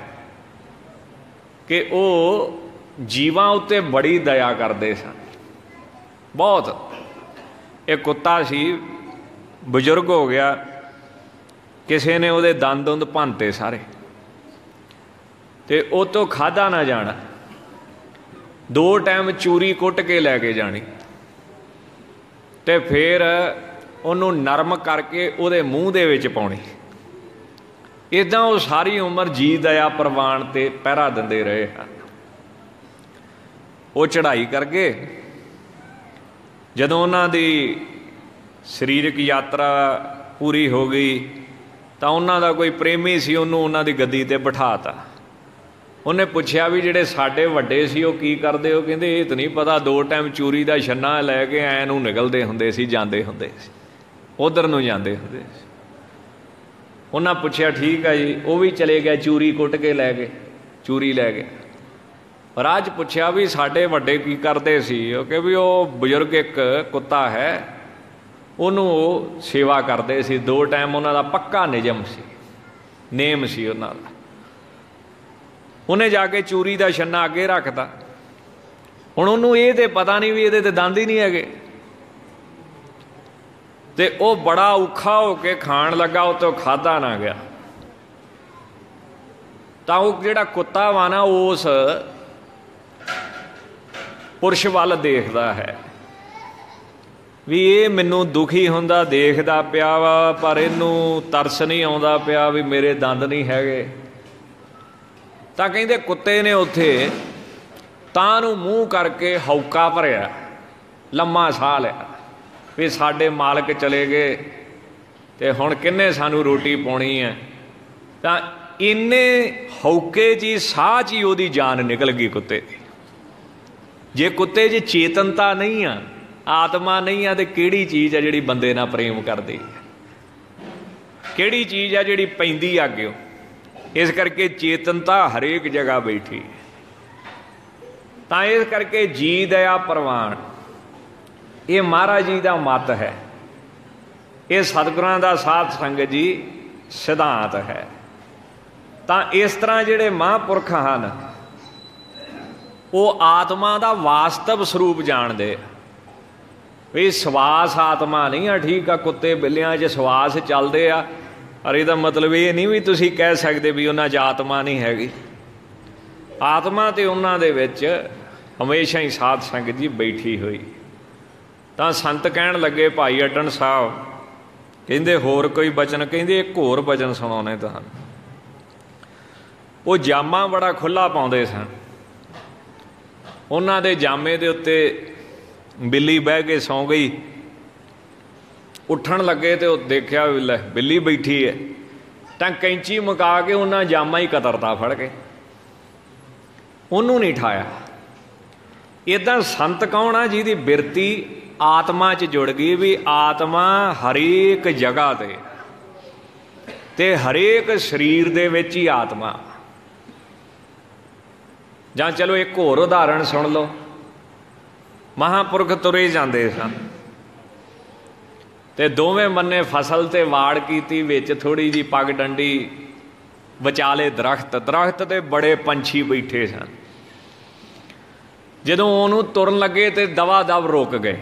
ਕਿ ਉਹ ਜੀਵਾਂ ਉੱਤੇ ਬੜੀ ਦਇਆ ਕਰਦੇ ਸਨ, ਬਹੁਤ। ਇਹ ਕੁੱਤਾ ਸੀ, ਬਜ਼ੁਰਗ ਹੋ ਗਿਆ, ਕਿਸੇ ਨੇ ਉਹਦੇ ਦੰਦ ਦੁੰਦ ਭੰਨਤੇ ਸਾਰੇ, ਤੇ ਉਹ ਤੋਂ ਖਾਧਾ ਨਾ ਜਾਣਾ। 2 ਟਾਈਮ ਚੂਰੀ ਕੁੱਟ ਕੇ ਲੈ ਕੇ ਜਾਣੀ, ਤੇ ਫਿਰ ਉਹਨੂੰ ਨਰਮ ਕਰਕੇ ਉਹਦੇ ਮੂੰਹ ਦੇ ਵਿੱਚ ਪਾਉਣੀ। ਇੱਦਾਂ ਉਹ ਸਾਰੀ ਉਮਰ ਜੀ ਦਇਆ ਪ੍ਰਵਾਨ ਤੇ ਪਹਿਰਾ ਦਿੰਦੇ ਰਹੇ ਹਨ। ਉਹ ਚੜ੍ਹਾਈ ਕਰਕੇ ਜਦੋਂ ਉਹਨਾਂ ਦੀ ਸਰੀਰਕ ਯਾਤਰਾ ਪੂਰੀ ਹੋ ਗਈ, ਤਾਂ ਉਹਨਾਂ ਦਾ ਕੋਈ ਪ੍ਰੇਮੀ ਸੀ, ਉਹਨੂੰ ਉਹਨਾਂ ਦੀ ਗੱਦੀ ਤੇ ਬਿਠਾਤਾ। ਉਹਨੇ ਪੁੱਛਿਆ ਵੀ ਜਿਹੜੇ ਸਾਡੇ ਵੱਡੇ ਸੀ ਉਹ ਕੀ ਕਰਦੇ? ਉਹ ਕਹਿੰਦੇ ਇਹ ਤਾਂ ਨਹੀਂ ਪਤਾ, 2 ਟਾਈਮ ਚੂਰੀ ਦਾ ਛੰਨਾ ਲੈ ਕੇ ਐਂ ਨੂੰ ਨਿਕਲਦੇ ਹੁੰਦੇ ਸੀ, ਜਾਂਦੇ ਹੁੰਦੇ ਸੀ, ਉਧਰ ਨੂੰ ਜਾਂਦੇ ਹੁੰਦੇ ਸੀ। ਉਹਨਾਂ ਪੁੱਛਿਆ ਠੀਕ ਆ ਜੀ, ਉਹ ਵੀ ਚਲੇ ਗਿਆ, ਚੂਰੀ ਕੁੱਟ ਕੇ ਲੈ ਗਏ, ਚੂਰੀ ਲੈ ਗਏ। ਰਾਹ 'ਚ ਪੁੱਛਿਆ ਵੀ ਸਾਡੇ ਵੱਡੇ ਕੀ ਕਰਦੇ ਸੀ? ਉਹ ਕਿ ਵੀ ਉਹ ਬਜ਼ੁਰਗ ਇੱਕ ਕੁੱਤਾ ਹੈ, ਉਹਨੂੰ ਉਹ ਸੇਵਾ ਕਰਦੇ ਸੀ, 2 ਟਾਈਮ ਉਹਨਾਂ ਦਾ ਪੱਕਾ ਨਿਯਮ ਸੀ, ਨੇਮ ਸੀ ਉਹਨਾਂ ਦਾ। ਉਹਨੇ ਜਾ ਕੇ ਚੂਰੀ ਦਾ ਛੰਨਾ ਅੱਗੇ ਰੱਖਤਾ। ਹੁਣ ਉਹਨੂੰ ਇਹ ਤੇ ਪਤਾ ਨਹੀਂ ਵੀ ਇਹਦੇ ਤੇ ਦੰਦ ਹੀ ਨਹੀਂ ਹੈਗੇ, ਤੇ ਉਹ ਬੜਾ ਔਖਾ ਹੋ ਕੇ ਖਾਣ ਲੱਗਾ, ਉਹ ਤੋਂ ਖਾਧਾ ਨਾ ਗਿਆ। ਤਾਂ ਉਹ ਜਿਹੜਾ ਕੁੱਤਾ ਵਾ ਨਾ, ਉਸ ਪੁਰਸ਼ ਵੱਲ ਦੇਖਦਾ ਹੈ ਵੀ ਇਹ ਮੈਨੂੰ ਦੁਖੀ ਹੁੰਦਾ ਦੇਖਦਾ ਪਿਆ ਵਾ, ਪਰ ਇਹਨੂੰ ਤਰਸ ਨਹੀਂ ਆਉਂਦਾ ਪਿਆ ਵੀ ਮੇਰੇ ਦੰਦ ਨਹੀਂ ਹੈਗੇ। ਤਾਂ ਕਹਿੰਦੇ ਕੁੱਤੇ ਨੇ ਉੱਥੇ ਤਾਂ ਨੂੰ ਮੂੰਹ ਕਰਕੇ ਹੌਕਾ ਭਰਿਆ, ਲੰਮਾ ਸਾਹ ਲਿਆ ਵੀ ਸਾਡੇ ਮਾਲਕ ਚਲੇ ਗਏ ਤੇ ਹੁਣ ਕਿਹਨੇ ਸਾਨੂੰ ਰੋਟੀ ਪਾਉਣੀ ਹੈ। ਤਾਂ ਇੰਨੇ ਹੌਕੇ 'ਚ ਹੀ, ਸਾਹ 'ਚ ਹੀ ਉਹਦੀ ਜਾਨ ਨਿਕਲ ਗਈ ਕੁੱਤੇ ਦੀ। ਜੇ ਕੁੱਤੇ 'ਚ ਚੇਤਨਤਾ ਨਹੀਂ ਆ, ਆਤਮਾ ਨਹੀਂ ਆ, ਤੇ ਕਿਹੜੀ ਚੀਜ਼ ਆ ਜਿਹੜੀ ਬੰਦੇ ਨਾਲ ਪ੍ਰੇਮ ਕਰਦੀ ਹੈ? ਕਿਹੜੀ ਚੀਜ਼ ਆ ਜਿਹੜੀ ਪੈਂਦੀ ਅੱਗੇ? ਇਸ ਕਰਕੇ ਚੇਤਨਤਾ ਹਰੇਕ ਜਗ੍ਹਾ ਬੈਠੀ। ਤਾਂ ਇਸ ਕਰਕੇ ਜੀ ਦਇਆ ਪ੍ਰਵਾਨ, ਇਹ ਮਹਾਰਾਜ ਜੀ ਦਾ ਮਤ ਹੈ, ਇਹ ਸਤਿਗੁਰਾਂ ਦਾ ਸਾਧ ਸੰਗਤ ਜੀ ਸਿਧਾਂਤ ਹੈ। ਤਾਂ ਇਸ ਤਰ੍ਹਾਂ ਜਿਹੜੇ ਮਹਾਂਪੁਰਖ ਹਨ ਉਹ ਆਤਮਾ ਦਾ ਵਾਸਤਵ ਸਰੂਪ ਜਾਣਦੇ ਵੀ ਸਵਾਸ ਆਤਮਾ ਨਹੀਂ ਆ। ਠੀਕ ਆ, ਕੁੱਤੇ ਬਿੱਲਿਆਂ 'ਚ ਸਵਾਸ ਚੱਲਦੇ ਆ, ਪਰ ਇਹਦਾ ਮਤਲਬ ਇਹ ਨਹੀਂ ਵੀ ਤੁਸੀਂ ਕਹਿ ਸਕਦੇ ਵੀ ਉਹਨਾਂ 'ਚ ਆਤਮਾ ਨਹੀਂ ਹੈਗੀ। ਆਤਮਾ ਤੇ ਉਹਨਾਂ ਦੇ ਵਿੱਚ ਹਮੇਸ਼ਾ ਹੀ ਸਾਧ ਸੰਗਤ ਜੀ ਬੈਠੀ ਹੋਈ। ਤਾਂ ਸੰਤ ਕਹਿਣ ਲੱਗੇ, ਭਾਈ ਅਟਣ ਸਾਹਿਬ ਕਹਿੰਦੇ ਹੋਰ ਕੋਈ ਬਚਨ? ਕਹਿੰਦੇ ਇੱਕ ਹੋਰ ਬਚਨ ਸੁਣਾਉਣੇ ਤੁਹਾਨੂੰ। ਉਹ ਜਾਮਾ ਬੜਾ ਖੁੱਲ੍ਹਾ ਪਾਉਂਦੇ ਸਨ, ਉਹਨਾਂ ਦੇ ਜਾਮੇ ਦੇ ਉੱਤੇ ਬਿੱਲੀ ਬਹਿ ਕੇ ਸੌਂ ਗਈ। ਉੱਠਣ ਲੱਗੇ ਤੇ ਉਹ ਦੇਖਿਆ ਲੈ ਬਿੱਲੀ ਬੈਠੀ ਹੈ, ਤਾਂ ਕੈਂਚੀ ਮੁਕਾ ਕੇ ਉਹਨਾਂ ਜਾਮਾ ਹੀ ਕਤਰਤਾ ਫੜ ਕੇ, ਉਹਨੂੰ ਨਹੀਂ ਠਾਇਆ। ਇੱਦਾਂ ਸੰਤ ਕੌਣ ਆ? ਜਿਹਦੀ ਬਿਰਤੀ ਆਤਮਾ 'ਚ ਜੁੜ ਗਈ ਵੀ ਆਤਮਾ ਹਰੇਕ ਜਗ੍ਹਾ ਤੇ ਹਰੇਕ ਸਰੀਰ ਦੇ ਵਿੱਚ ਹੀ ਆਤਮਾ। ਜਾਂ ਚਲੋ ਇੱਕ ਹੋਰ ਉਦਾਹਰਣ ਸੁਣ ਲਓ। ਮਹਾਂਪੁਰਖ ਤੁਰੇ ਜਾਂਦੇ ਸਨ ਤੇ ਦੋਵੇਂ ਬੰਨੇ ਫਸਲ ਤੇ ਵਾੜ ਕੀਤੀ, ਵਿੱਚ ਥੋੜ੍ਹੀ ਜਿਹੀ ਪੱਗ ਡੰਡੀ, ਵਿਚਾਲੇ ਦਰਖਤ ਤੇ ਬੜੇ ਪੰਛੀ ਬੈਠੇ ਸਨ। ਜਦੋਂ ਉਹਨੂੰ ਤੁਰਨ ਲੱਗੇ ਤੇ ਦਵਾ ਦਵ ਰੁਕ ਗਏ,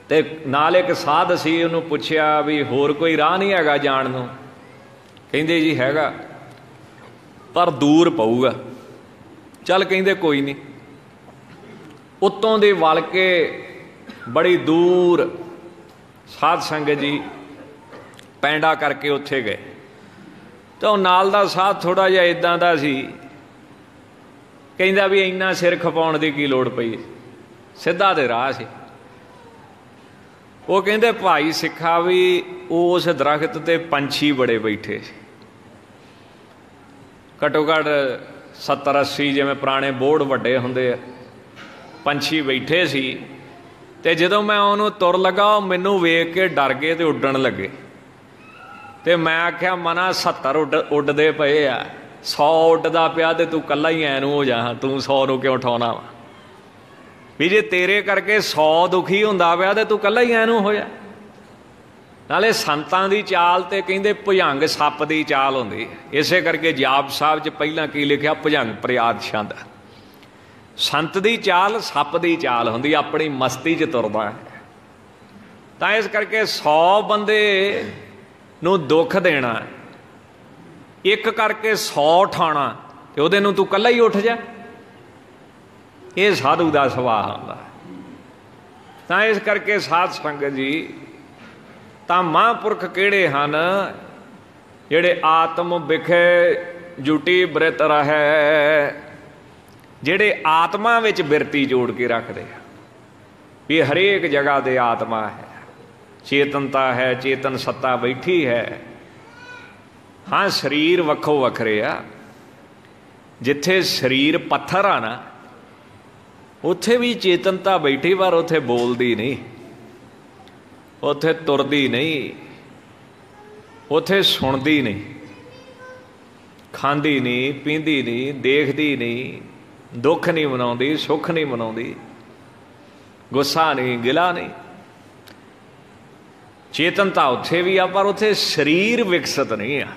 ਤੇ ਨਾਲ ਇੱਕ ਸਾਧ ਸੀ, ਉਹਨੂੰ ਪੁੱਛਿਆ ਵੀ ਹੋਰ ਕੋਈ ਰਾਹ ਨਹੀਂ ਹੈਗਾ ਜਾਣ ਨੂੰ? ਕਹਿੰਦੇ ਜੀ ਹੈਗਾ, ਪਰ ਦੂਰ ਪਊਗਾ। ਚੱਲ ਕਹਿੰਦੇ ਕੋਈ ਨਹੀਂ। ਉੱਤੋਂ ਦੇ ਵਲ ਕੇ ਬੜੀ ਦੂਰ ਸਾਧ ਸੰਗਤ ਜੀ ਪੈਂਡਾ ਕਰਕੇ ਉੱਥੇ ਗਏ। ਤਾਂ ਉਹ ਨਾਲ ਦਾ ਸਾਧ ਥੋੜ੍ਹਾ ਜਿਹਾ ਇੱਦਾਂ ਦਾ ਸੀ, ਕਹਿੰਦਾ ਵੀ ਇੰਨਾ ਸਿਰ ਖਪਾਉਣ ਦੀ ਕੀ ਲੋੜ ਪਈ, ਸਿੱਧਾ ਦੇ ਰਾਹ ਸੀ। ਉਹ ਕਹਿੰਦੇ ਭਾਈ ਸਿੱਖਾ ਵੀ ਉਸ ਦਰਖਤ ਤੇ ਪੰਛੀ ਬੜੇ ਬੈਠੇ ਸੀ, ਘੱਟੋ ਘੱਟ 70-80 ਜਿਵੇਂ ਪੁਰਾਣੇ ਬੋਰਡ ਵੱਡੇ ਹੁੰਦੇ ਆ, ਪੰਛੀ ਬੈਠੇ ਸੀ। ਤੇ ਜਦੋਂ ਮੈਂ ਉਹਨੂੰ ਤੁਰ ਲੱਗਾ, ਉਹ ਮੈਨੂੰ ਵੇਖ ਕੇ ਡਰ ਗਏ ਤੇ ਉੱਡਣ ਲੱਗੇ। ਤੇ ਮੈਂ ਆਖਿਆ ਮਨਾ 70 ਉੱਡਦੇ ਪਏ ਆ, 100 ਉੱਡਦਾ ਪਿਆ ਤੇ ਤੂੰ ਇਕੱਲਾ ਹੀ ਐਂ ਨੂੰ ਹੋ ਜਾ, ਤੂੰ 100 ਨੂੰ ਕਿਉਂ ਉਠਾਉਣਾ ਵਾ? ਵੀ ਜੇ ਤੇਰੇ ਕਰਕੇ 100 ਦੁਖੀ ਹੁੰਦਾ ਪਿਆ ਤੇ ਤੂੰ ਇਕੱਲਾ ਹੀ ਐਂ ਨੂੰ ਹੋ ਜਾ। ਨਾਲੇ ਸੰਤਾਂ ਦੀ ਚਾਲ ਤੇ ਕਹਿੰਦੇ ਭੁਜੰਗ ਸੱਪ ਦੀ ਚਾਲ ਹੁੰਦੀ। ਇਸੇ ਕਰਕੇ ਜਾਪ ਸਾਹਿਬ 'ਚ ਪਹਿਲਾਂ ਕੀ ਲਿਖਿਆ? ਭੁਜੰਗ ਪ੍ਰਿਆਦ ਛੰਦ। ਸੰਤ ਦੀ ਚਾਲ ਸੱਪ ਦੀ ਚਾਲ ਹੁੰਦੀ, ਆਪਣੀ ਮਸਤੀ 'ਚ ਤੁਰਦਾ ਹੈ। ਤਾਂ ਇਸ ਕਰਕੇ 100 ਬੰਦੇ ਨੂੰ ਦੁੱਖ ਦੇਣਾ, ਇੱਕ ਕਰਕੇ 100 ਉਠਾਉਣਾ, ਤੇ ਉਹਦੇ ਨੂੰ ਤੂੰ ਇਕੱਲਾ ਹੀ ਉੱਠ ਜਾ। ਇਹ ਸਾਧੂ ਦਾ ਸੁਭਾਅ ਹੁੰਦਾ। ਤਾਂ ਇਸ ਕਰਕੇ ਸਾਧ ਸੰਗਤ ਜੀ, ਤਾਂ ਮਹਾਂਪੁਰਖ ਕਿਹੜੇ ਹਨ? ਜਿਹੜੇ ਆਤਮ ਵਿਖੇ ਜੁਟੀ ਬ੍ਰਿਤ ਰਹੈ, ਜਿਹੜੇ ਆਤਮਾ ਵਿੱਚ ਬਿਰਤੀ ਜੋੜ ਕੇ ਰੱਖਦੇ ਆ ਵੀ ਹਰੇਕ ਜਗ੍ਹਾ ਦੇ ਆਤਮਾ ਹੈ, ਚੇਤਨਤਾ ਹੈ, ਚੇਤਨ ਸੱਤਾ ਬੈਠੀ ਹੈ। हाँ शरीर वक्खो वखरे आ। जिथे शरीर पत्थर आ ना उत्थे भी चेतनता बैठी, पर उत्थे बोलदी नहीं, उत्थे तुरदी नहीं, उत्थे सुनदी नहीं, खांदी नहीं, पींदी नहीं, देखदी नहीं, दुख नहीं मनाउंदी, सुख नहीं मनाउंदी, गुस्सा नहीं, गिला नहीं। चेतनता उत्थे भी आ, पर उत्थे शरीर विकसित नहीं आ।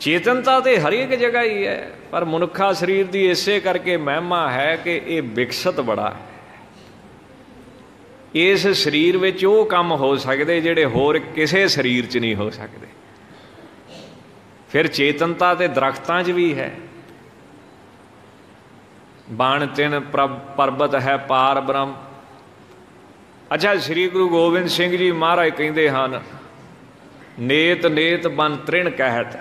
चेतनता तो हर एक जगह ही है, पर मनुखा शरीर की इसे करके महिमा है कि ये विकसित बड़ा है। इस शरीर में वो काम हो सकते जिहड़े होर किसी शरीर च नहीं हो सकते। फिर चेतनता तो दरख्तां च भी है। बाण तिन परबत है पार ब्रह्म। अच्छा, श्री गुरु गोबिंद सिंह जी महाराज कहते हैं, नेत नेत बन तृण कहत।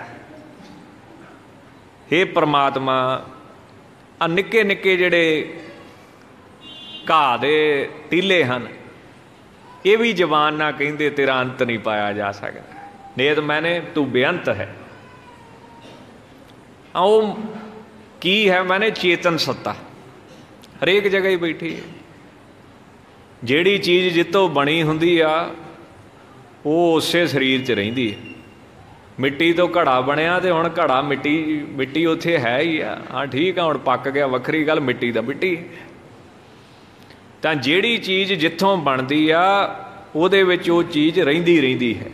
हे परमात्मा, आ निक्के निक्के जिहड़े घाह दे टीले हैं, ये भी जवान ना कहिंदे तेरा अंत नहीं पाया जा सकता। नेत मैंने तू बेअंत है। आओ की है मैंने चेतन सत्ता हरेक जगह ही बैठी है। जिहड़ी चीज़ जितों बनी हुंदी आ वो उसे शरीर च रहिंदी है। मिट्टी तो घड़ा बनया तो हुण घड़ा मिट्टी मिट्टी उत्थे है ही आ। हाँ ठीक है, हुण पक गया, वखरी गल, मिट्टी दा मिट्टी। तां जिहड़ी चीज़ जिथों बनदी आ उहदे विच वो चीज़ रहिंदी रहिंदी है।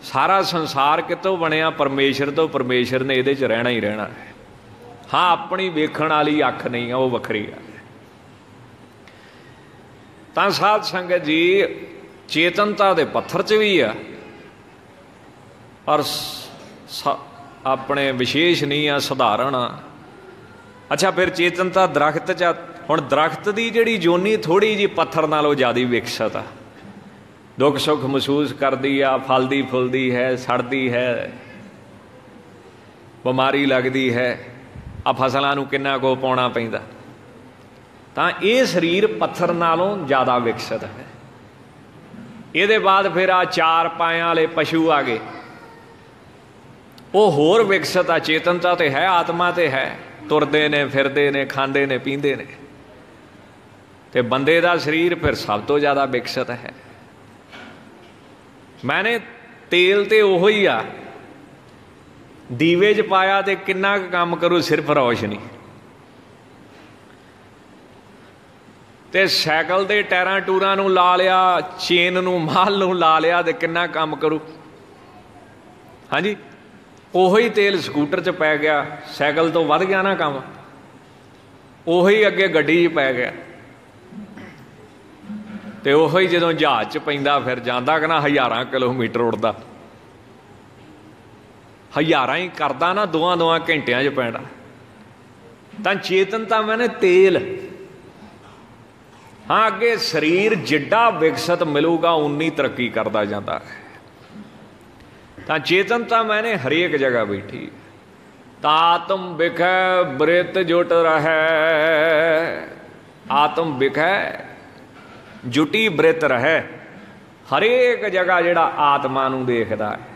सारा संसार कितों बनया? परमेश्वर तो। परमेश्वर ने इहदे च रहना ही रहना है। हाँ, अपनी वेखण वाली अख नहीं है, वो वखरी गल है। तां साध संगत जी, चेतनता दे पत्थर च भी आ, पर अपने विशेष नहीं आ, सधारण आ। अच्छा, फिर चेतनता दरख्त च। हुण दरख्त की जिहड़ी जोनी थोड़ी जी पत्थर नालों ज़्यादा विकसित आ। दुख सुख महसूस करती आ, फलदी फुलदी है, सड़ती है, बीमारी लगती है, आ फसलों नूं किन्ना को पाउणा पैंदा। तां ये शरीर पत्थर नालों ज़्यादा विकसित है। ये बाद फिर आ चार पायां वाले पशु आ गए, वो होर विकसित आ। चेतनता तो है, आत्मा तो है, तुरदे ने, फिरदे ने, खांदे ने, पींदे ने। ते बंदे दा शरीर फिर सब तो ज़्यादा विकसित है। मैंने तेल तो उहो ही आ, दीवे च पाया तो किन्ना काम करूँ, सिर्फ रोशनी। ते सैकल के टायरां टूरां नूं ला लिया, चेन नूं माल नूं ला लिया तो किन्ना काम करूँ। हाँ जी, उहो ही तेल स्कूटर च पै गया, सैकल तो वध गया ना काम। उहो ही अगे गड्डी च पै गया, तो उहो ही जदों जहाज च पैंदा फिर जांदा कि ना हज़ारां किलोमीटर उड़दा, हज़ारां ही करदा ना, दोवां दोवां घंटियां च पैंदा। तां चेतनता मैंने तेल। हाँ, अगे शरीर जिड्डा विकसित मिलूगा उन्नी तरक्की करता जाता है। तां चेतनता मैंने हरेक जगह बैठी। तातम बिखै बृत जुट रहे। आत्म बिखै जुटी बृत रहे। हरेक जगह जिहड़ा आत्मा नूं देखदा है।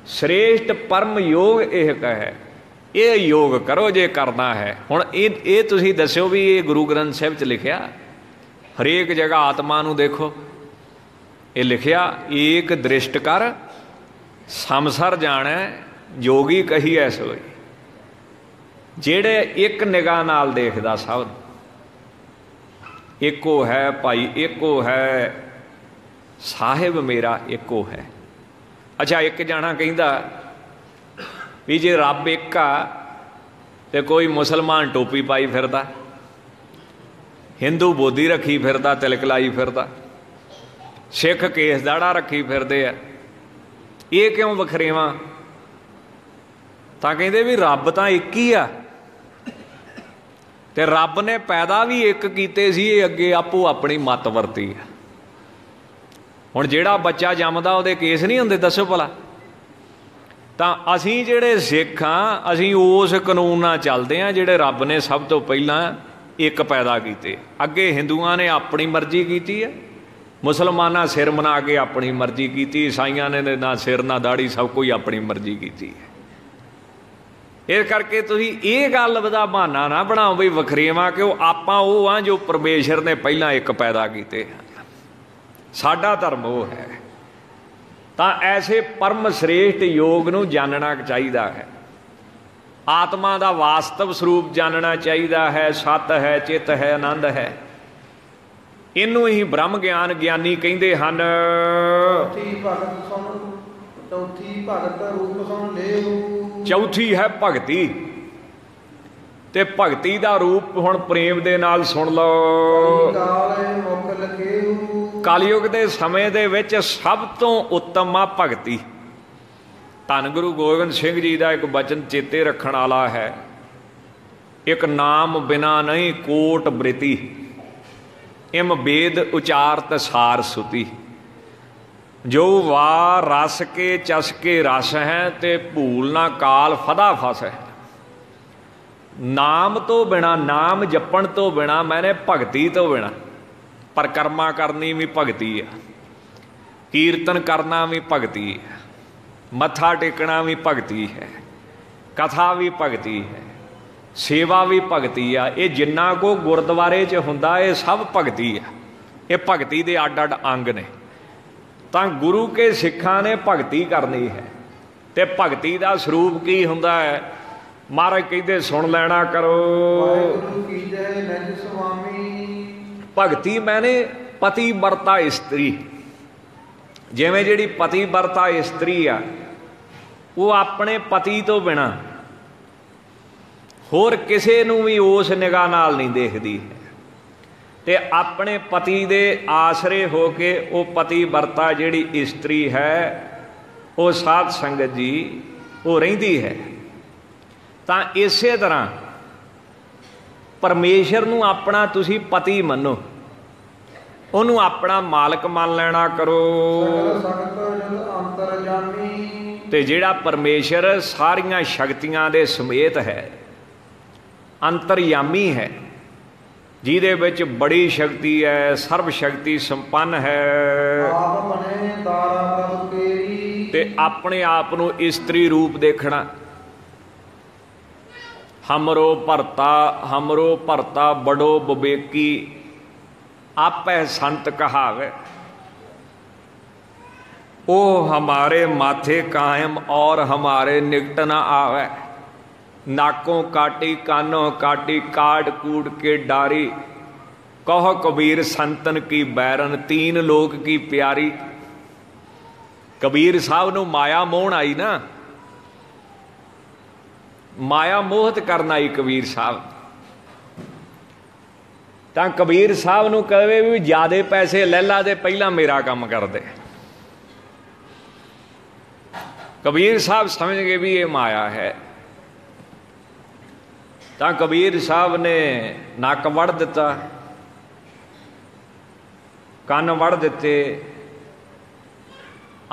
श्रेष्ठ परम योग यह कहे, ये योग करो जे करना है। हुण ये तुसीं दस्यो भी ये गुरु ग्रंथ साहिब च लिखिया, हरेक जगह आत्मा नूं देखो। ये लिखिया, एक दृष्ट कर समसर जाणै जोगी कही ऐ सोई। जेड़े एक निगाह नाल देखदा सब एको है, भाई एको है, साहिब मेरा एको है। अच्छा, एक जाना कहिंदा भी जे रब एक आ ते कोई मुसलमान टोपी पाई फिरदा, हिंदू बोधी रखी फिरदा, तिलक लाई फिरदा, सिख केस दाड़ा रखी फिरदे आ। ये क्यों वखरेवा? तां कहिंदे भी रब तां एक ही आ, ते रब ने पैदा भी एक कीते सी, अगे आपो अपनी मत वरती है। हुण जिहड़ा बच्चा जमदा उहदे केस नहीं हुंदे, दसो भला। तां असीं जिहड़े सिख हां, असीं उस कानून नाल चलदे हां जिहड़े रब ने सब तो पहलां एक पैदा कीते। अगे हिंदुआं ने अपनी मर्जी कीती है, मुसलमाना सिर मना के अपनी मर्जी की, ईसाइया ने ना सिर ना दाढ़ी, सब कोई अपनी मर्जी की है। इस करके तुसीं ये गल दा बहाना ना बनाओ भी वखरेवा कि आपां वो हाँ जो परमेश्वर ने पहला एक पैदा किए, साडा धर्म वो है। तो ऐसे परम श्रेष्ठ योग नूं जानना चाहिए है, आत्मा का वास्तव स्वरूप जानना चाहिए है। सत है, चित है, आनंद है। इनू ही ब्रह्म ज्ञान ज्ञानी कहते हैं। चौथी है भगती, ते भगती का रूप हुण प्रेम दे नाल सुन लो। कलयुग के समय दे विच सब तो उत्तम आ भगती। धन गुरु गोबिंद सिंह जी का एक वचन चेते रखण वाला है, एक नाम बिना नहीं कोट बृति, इम वेद उचारत सार सुती। जो वाह रस के चस के रस है, ते भूल ना काल फदा फस है। नाम तो बिना, नाम जपण तो बिना, मैंने भगती तो बिना, परिक्रमा करनी भी भगती है, कीर्तन करना भी भगती है, मत्था टेकना भी भगती है, कथा भी भगती है, सेवा भी भगती है। ये जिन्ना को गुरुद्वारे च हुंदा ये सब भगती है। ये भगती दे अड अड अंग ने। तो गुरु के सिखां ने भगती करनी है। ते भगती का स्वरूप की हुंदा है, महाराज कहते सुन लेना करो। भगती मैंने पति वर्ता स्त्री, जिवें जिहड़ी पति वर्ता स्त्री आ, वो अपने पति तो बिना होर किसे नूं भी उस निगाह नाल नहीं देखदी है, ते अपने पति दे आसरे होके वो पति वर्ता जिहड़ी स्त्री है, वो साध संगत जी वो रहिंदी है। तां इसे तरह परमेश्वर नूं अपना तुसीं पति मनो, उन्होंने अपना मालक मान लेना करो। ते जिहड़ा परमेश्वर सारियां शक्तियां दे समेत है, अंतरयामी है, जिहदे विच बड़ी शक्ति है, सर्व शक्ति संपन्न है। ते अपने आप नूं स्त्री रूप देखना। हमरो भरता बड़ो विवेकी, आपै संत कहावे। ओ हमारे माथे कायम और हमारे निकट न आवे। नाकों काटी कानों काटी, काट कूट के डारी। कहो कबीर संतन की बैरन, तीन लोक की प्यारी। कबीर साहब नूं माया मोहन आई ना, माया मोहत करना आई कबीर साहब। तो कबीर साहब नूं कहे भी ज्यादा पैसे ले ला दे, पहला मेरा काम कर दे। कबीर साहब समझ गए भी ये माया है। तो कबीर साहब ने नक वड़ दिता, कन वड़ दिते,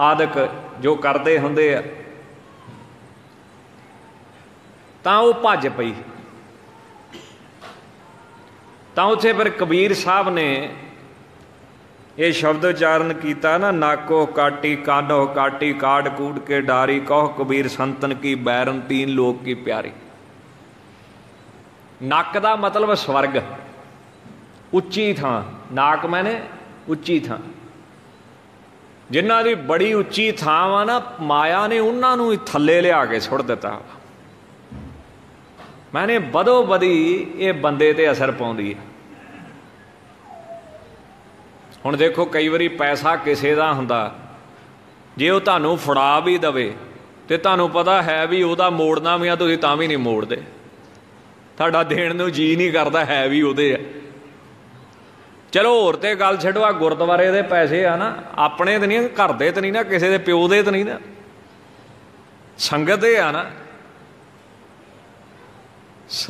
आदक जो करते होंदे आ। तां वो भज पई। तो उत्थे फिर कबीर साहब ने ये शब्द उच्चारण किया ना, नाको काटी कानो काटी, काट कूट के डारी। कहो कबीर संतन की बैरन, तीन लोक की प्यारी। नक का मतलब स्वर्ग, उच्ची थां। नाक मैंने उच्ची थां। जिन्हां दी बड़ी उच्ची थां वा ना, माया ने उन्हां नूं थल्ले लिया के सुट दिता। मैंने बदो बदी ये बंदे ते असर पाउंदी है। हुण देखो कई बारी पैसा किसी का हुंदा, जे वो तुहानूं फड़ा भी दवे ते तुहानूं पता है भी उहदा मोड़ना भी आ, तुसीं तां भी नहीं मोड़दे। तुहाडा देण नूं जी नहीं करदा, है भी उहदे आ। चलो होर ते गल छड्डो, आ गुरद्वारे दे पैसे आ ना, अपने ते नहीं, घर दे ते नहीं ना, किसी दे प्यो दे ते नहीं ना, संगत दे आ ना।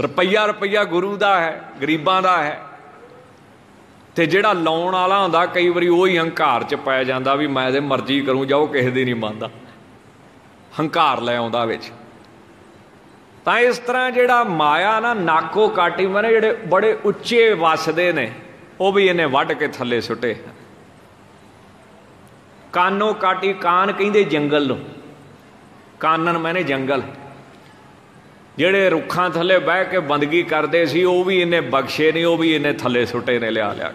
रुपया रुपया गुरु का है, गरीबां का है। तो जिहड़ा लाउण वाला हुंदा, कई बारी वही हंकार च पै जांदा भी मैं ते मर्जी करूँ, जाओ किसी दी नहीं मंनदा, हंकार लै आउंदा विच। तां इस तरह जिहड़ा माया ना, नाको काटी मैंने जिहड़े बड़े उच्चे वसदे ने, वो भी इन्हें वढ के थल्ले सुटे। ਕਾਨੋ ਕਾਟੀ, ਕਾਨ ਕਹਿੰਦੇ ਜੰਗਲ ਨੂੰ, ਕਾਨਨ ਮੈਨੇ ਜੰਗਲ। ਜਿਹੜੇ ਰੁੱਖਾਂ ਥੱਲੇ ਬਹਿ ਕੇ ਬੰਦਗੀ ਕਰਦੇ ਸੀ ਉਹ ਵੀ ਇਹਨੇ ਬਖਸ਼ੇ ਨਹੀਂ, ਉਹ ਵੀ ਇਹਨੇ ਥੱਲੇ ਸੁੱਟੇ ਨੇ ਲਿਆ ਲਿਆ।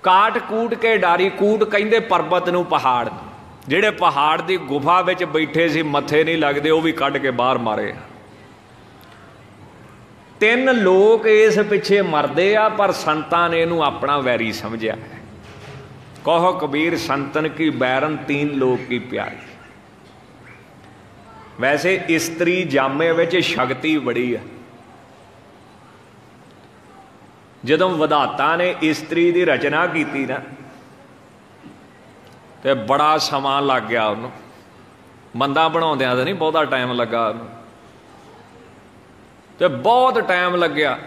ਕਾਟ ਕੂਟ ਕੇ ਡਾਰੀ, ਕੂਟ ਕਹਿੰਦੇ ਪਰਬਤ ਨੂੰ, ਪਹਾੜ। ਜਿਹੜੇ ਪਹਾੜ ਦੀ ਗੁਫਾ ਵਿੱਚ ਬੈਠੇ ਸੀ, ਮੱਥੇ ਨਹੀਂ ਲੱਗਦੇ, ਉਹ ਵੀ ਕੱਢ ਕੇ ਬਾਹਰ ਮਾਰੇ। 3 ਲੋਕ ਇਸ ਪਿੱਛੇ ਮਰਦੇ ਆ, ਪਰ ਸੰਤਾਂ ਨੇ ਇਹਨੂੰ ਆਪਣਾ ਵੈਰੀ ਸਮਝਿਆ ਹੈ। ਕਹੋ ਕਬੀਰ ਸੰਤਨ ਕੀ ਬੈਰਨ 3 ਲੋਕ ਕੀ ਪਿਆਰੀ। ਵੈਸੇ ਇਸਤਰੀ ਜਾਮੇ ਵਿੱਚ ਸ਼ਕਤੀ ਬੜੀ ਆ। ਜਦੋਂ ਵਿਧਾਤਾ ਨੇ ਇਸਤਰੀ ਦੀ ਰਚਨਾ ਕੀਤੀ ਨਾ, ਤੇ ਬੜਾ ਸਮਾਂ ਲੱਗ ਗਿਆ ਉਹਨੂੰ। ਮੰਦਾ ਬਣਾਉਂਦਿਆਂ ਤਾਂ ਨਹੀਂ ਬਹੁਤਾ ਟਾਈਮ ਲੱਗਾ ਉਹਨੂੰ, ਤੇ ਬਹੁਤ ਟਾਈਮ ਲੱਗਿਆ।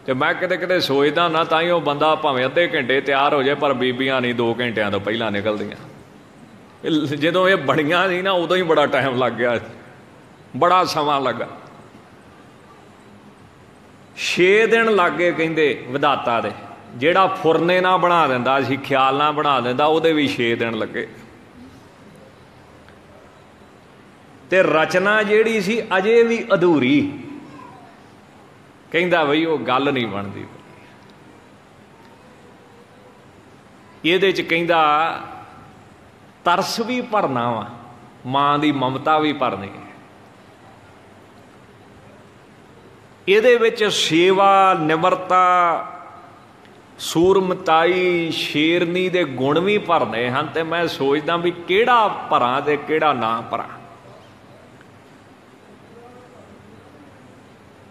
ਤੇ ਮੈਂ ਕਿਤੇ ਕਿਤੇ ਸੋਚਦਾ ਨਾ, ਤਾਂ ਹੀ ਉਹ ਬੰਦਾ ਭਾਵੇਂ ਅੱਧੇ ਘੰਟੇ ਤਿਆਰ ਹੋ ਜਾਏ, ਪਰ ਬੀਬੀਆਂ ਨਹੀਂ 2 ਘੰਟਿਆਂ ਤੋਂ ਪਹਿਲਾਂ ਨਿਕਲਦੀਆਂ। ਜਦੋਂ ਇਹ ਬਣੀਆਂ ਸੀ ਨਾ, ਉਦੋਂ ਹੀ ਬੜਾ ਟਾਈਮ ਲੱਗ ਗਿਆ, ਬੜਾ ਸਮਾਂ ਲੱਗਾ। 6 ਦਿਨ ਲੱਗ ਗਏ ਕਹਿੰਦੇ ਵਿਧਾਤਾ ਦੇ। ਜਿਹੜਾ ਫੁਰਨੇ ਨਾਲ ਬਣਾ ਦਿੰਦਾ ਸੀ, ਖਿਆਲ ਨਾਲ ਬਣਾ ਦਿੰਦਾ, ਉਹਦੇ ਵੀ 6 ਦਿਨ ਲੱਗੇ। ਤੇ ਰਚਨਾ ਜਿਹੜੀ ਸੀ ਅਜੇ ਵੀ ਅਧੂਰੀ। ਕਹਿੰਦਾ ਬਈ ਉਹ ਗੱਲ ਨਹੀਂ ਬਣਦੀ। ਇਹਦੇ 'ਚ ਕਹਿੰਦਾ ਤਰਸ ਵੀ ਭਰਨਾ ਵਾ, ਮਾਂ ਦੀ ਮਮਤਾ ਵੀ ਭਰਨੀ ਹੈ। ਇਹਦੇ ਵਿੱਚ ਸੇਵਾ, ਨਿਮਰਤਾ, ਸੂਰਮਤਾਈ, ਸ਼ੇਰਨੀ ਦੇ ਗੁਣ ਵੀ ਭਰਨੇ ਹਨ। ਤੇ ਮੈਂ ਸੋਚਦਾ ਵੀ ਕਿਹੜਾ ਭਰਾਂ ਤੇ ਕਿਹੜਾ ਨਾ ਭਰਾਂ।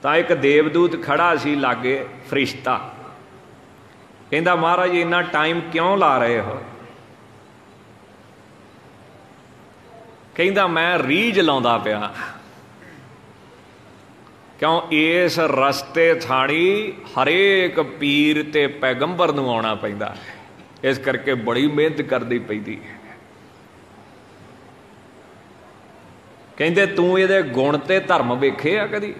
ਤਾਂ ਇੱਕ ਦੇਵਦੂਤ ਖੜਾ ਸੀ ਲਾਗੇ, ਫਰਿਸ਼ਤਾ। ਕਹਿੰਦਾ ਮਹਾਰਾਜ ਇੰਨਾ ਟਾਈਮ ਕਿਉਂ ਲਾ ਰਹੇ ਹੋ? ਕਹਿੰਦਾ ਮੈਂ ਰੀਝ ਲਾਉਂਦਾ ਪਿਆ। ਕਿਉਂ? ਇਸ ਰਸਤੇ ਥਾਣੀ ਹਰੇਕ ਪੀਰ ਤੇ ਪੈਗੰਬਰ ਨੂੰ ਆਉਣਾ ਪੈਂਦਾ, ਇਸ ਕਰਕੇ ਬੜੀ ਮਿਹਨਤ ਕਰਨੀ ਪੈਂਦੀ ਹੈ। ਕਹਿੰਦੇ ਤੂੰ ਇਹਦੇ ਗੁਣ ਤੇ ਧਰਮ ਵੇਖੇ ਆ ਕਦੀ,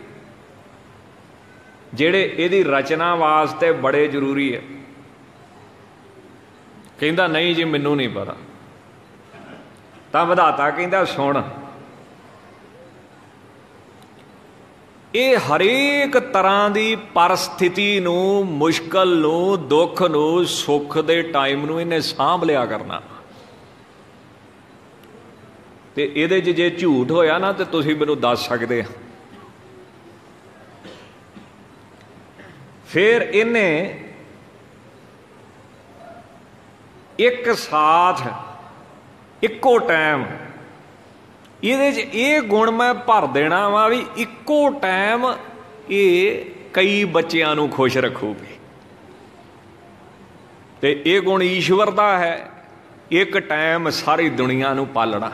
ਜਿਹੜੇ ਇਹਦੀ ਰਚਨਾ ਵਾਸਤੇ ਬੜੇ ਜ਼ਰੂਰੀ ਹੈ? ਕਹਿੰਦਾ ਨਹੀਂ ਜੀ, ਮੈਨੂੰ ਨਹੀਂ ਪਤਾ। ਤਾਂ ਵਿਧਾਤਾ ਕਹਿੰਦਾ ਸੁਣ, ਇਹ ਹਰੇਕ ਤਰ੍ਹਾਂ ਦੀ ਪਰਿਸਥਿਤੀ ਨੂੰ, ਮੁਸ਼ਕਲ ਨੂੰ, ਦੁੱਖ ਨੂੰ, ਸੁੱਖ ਦੇ ਟਾਈਮ ਨੂੰ ਇਹਨੇ ਸਾਂਭ ਲਿਆ ਕਰਨਾ। ਤੇ ਇਹਦੇ 'ਚ ਜੇ ਝੂਠ ਹੋਇਆ ਨਾ, ਤੇ ਤੁਸੀਂ ਮੈਨੂੰ ਦੱਸ ਸਕਦੇ ਆ। ਫਿਰ ਇਹਨੇ ਇੱਕ ਸਾਥ, ਇੱਕੋ ਟਾਈਮ ਇਹਦੇ 'ਚ ਇਹ ਗੁਣ ਮੈਂ ਭਰ ਦੇਣਾ ਵਾ ਵੀ ਇੱਕੋ ਟਾਈਮ ਇਹ ਕਈ ਬੱਚਿਆਂ ਨੂੰ ਖੁਸ਼ ਰੱਖੂਗੀ। ਤੇ ਇਹ ਗੁਣ ਈਸ਼ਵਰ ਦਾ ਹੈ, ਇੱਕ ਟਾਈਮ ਸਾਰੀ ਦੁਨੀਆ ਨੂੰ ਪਾਲਣਾ।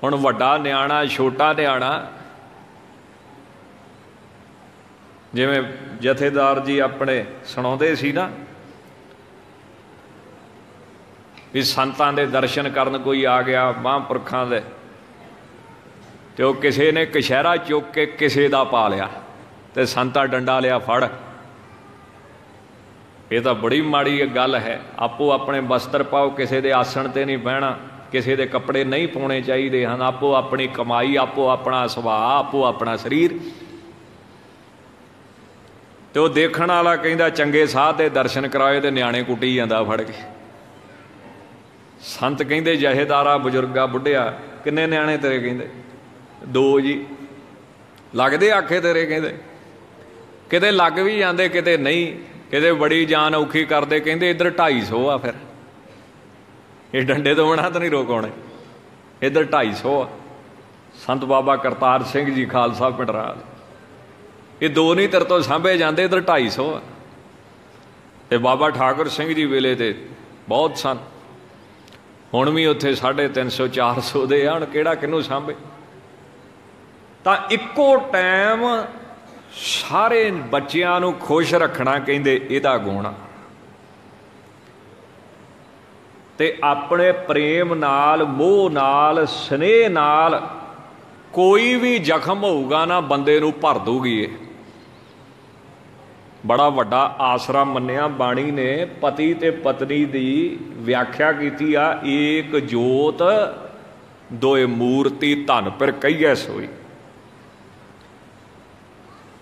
ਹੁਣ ਵੱਡਾ ਨਿਆਣਾ, ਛੋਟਾ ਨਿਆਣਾ, ਜਿਵੇਂ ਜਥੇਦਾਰ ਜੀ ਆਪਣੇ ਸੁਣਾਉਂਦੇ ਸੀ ਨਾ, ਵੀ ਸੰਤਾਂ ਦੇ ਦਰਸ਼ਨ ਕਰਨ ਕੋਈ ਆ ਗਿਆ ਮਹਾਂਪੁਰਖਾਂ ਦੇ, ਤੇ ਉਹ ਕਿਸੇ ਨੇ ਕਛਹਿਰਾ ਚੁੱਕ ਕੇ ਕਿਸੇ ਦਾ ਪਾ ਲਿਆ, ਤੇ ਸੰਤਾਂ ਡੰਡਾ ਲਿਆ ਫੜ। ਇਹ ਤਾਂ ਬੜੀ ਮਾੜੀ ਗੱਲ ਹੈ। ਆਪੋ ਆਪਣੇ ਵਸਤਰ ਪਾਓ, ਕਿਸੇ ਦੇ ਆਸਣ ਤੇ ਨਹੀਂ ਬਹਿਣਾ, ਕਿਸੇ ਦੇ ਕੱਪੜੇ ਨਹੀਂ ਪਾਉਣੇ ਚਾਹੀਦੇ ਹਨ। ਆਪੋ ਆਪਣੀ ਕਮਾਈ, ਆਪੋ ਆਪਣਾ ਸੁਭਾਅ, ਆਪੋ ਆਪਣਾ ਸਰੀਰ। ਤੇ ਉਹ ਦੇਖਣ ਵਾਲਾ ਕਹਿੰਦਾ ਚੰਗੇ ਸਾਧ ਦੇ ਦਰਸ਼ਨ ਕਰਾਏ, ਤੇ ਨਿਆਣੇ ਕੁੱਟੀ ਜਾਂਦਾ ਫੜ ਕੇ। ਸੰਤ ਕਹਿੰਦੇ ਜਹੇਦਾਰਾ, ਬਜ਼ੁਰਗਾ, ਬੁੱਢਿਆ, ਕਿੰਨੇ ਨਿਆਣੇ ਤੇਰੇ? ਕਹਿੰਦੇ 2 ਜੀ। ਲੱਗਦੇ ਆਖੇ ਤੇਰੇ? ਕਹਿੰਦੇ ਕਿਤੇ ਲੱਗ ਵੀ ਜਾਂਦੇ, ਕਿਤੇ ਨਹੀਂ, ਕਿਤੇ ਬੜੀ ਜਾਨ ਔਖੀ ਕਰਦੇ। ਕਹਿੰਦੇ ਇੱਧਰ 250 ਆ, ਫਿਰ ਇਹ ਡੰਡੇ ਤੋਂ ਬਣਾ ਤਾਂ ਨਹੀਂ ਰੋਕਾਉਣੇ, ਇੱਧਰ 250 ਆ। ਸੰਤ ਬਾਬਾ ਕਰਤਾਰ ਸਿੰਘ ਜੀ ਖਾਲਸਾ ਪਿੰਡਰਾਲ, ਇਹ 2 ਨਹੀਂ ਤੇਰੇ ਤੋਂ ਸਾਂਭੇ ਜਾਂਦੇ, ਇੱਧਰ 250 ਆ। ਤੇ ਬਾਬਾ ਠਾਕੁਰ ਸਿੰਘ ਜੀ ਵੇਲੇ ਤੇ ਬਹੁਤ ਸਨ, ਹੁਣ ਵੀ ਉੱਥੇ 350 400 ਦੇ ਆ। ਹੁਣ ਕਿਹੜਾ ਕਿਹਨੂੰ ਸਾਂਭੇ? ਤਾਂ ਇੱਕੋ ਟਾਈਮ ਸਾਰੇ ਬੱਚਿਆਂ ਨੂੰ ਖੁਸ਼ ਰੱਖਣਾ, ਕਹਿੰਦੇ ਇਹਦਾ ਗੁਣ ਆ। ਤੇ ਆਪਣੇ ਪ੍ਰੇਮ ਨਾਲ, ਮੋਹ ਨਾਲ, ਸਨੇਹ ਨਾਲ ਕੋਈ ਵੀ ਜ਼ਖਮ ਹੋਊਗਾ ਨਾ, ਬੰਦੇ ਨੂੰ ਭਰ ਦੂਗੀ ਇਹ। बड़ा वड्डा आसरा मन्निया बाणी ने। पति ते पत्नी दी व्याख्या कीती आ, एक जोत दोए मूर्ति धन पर कहीए सोई।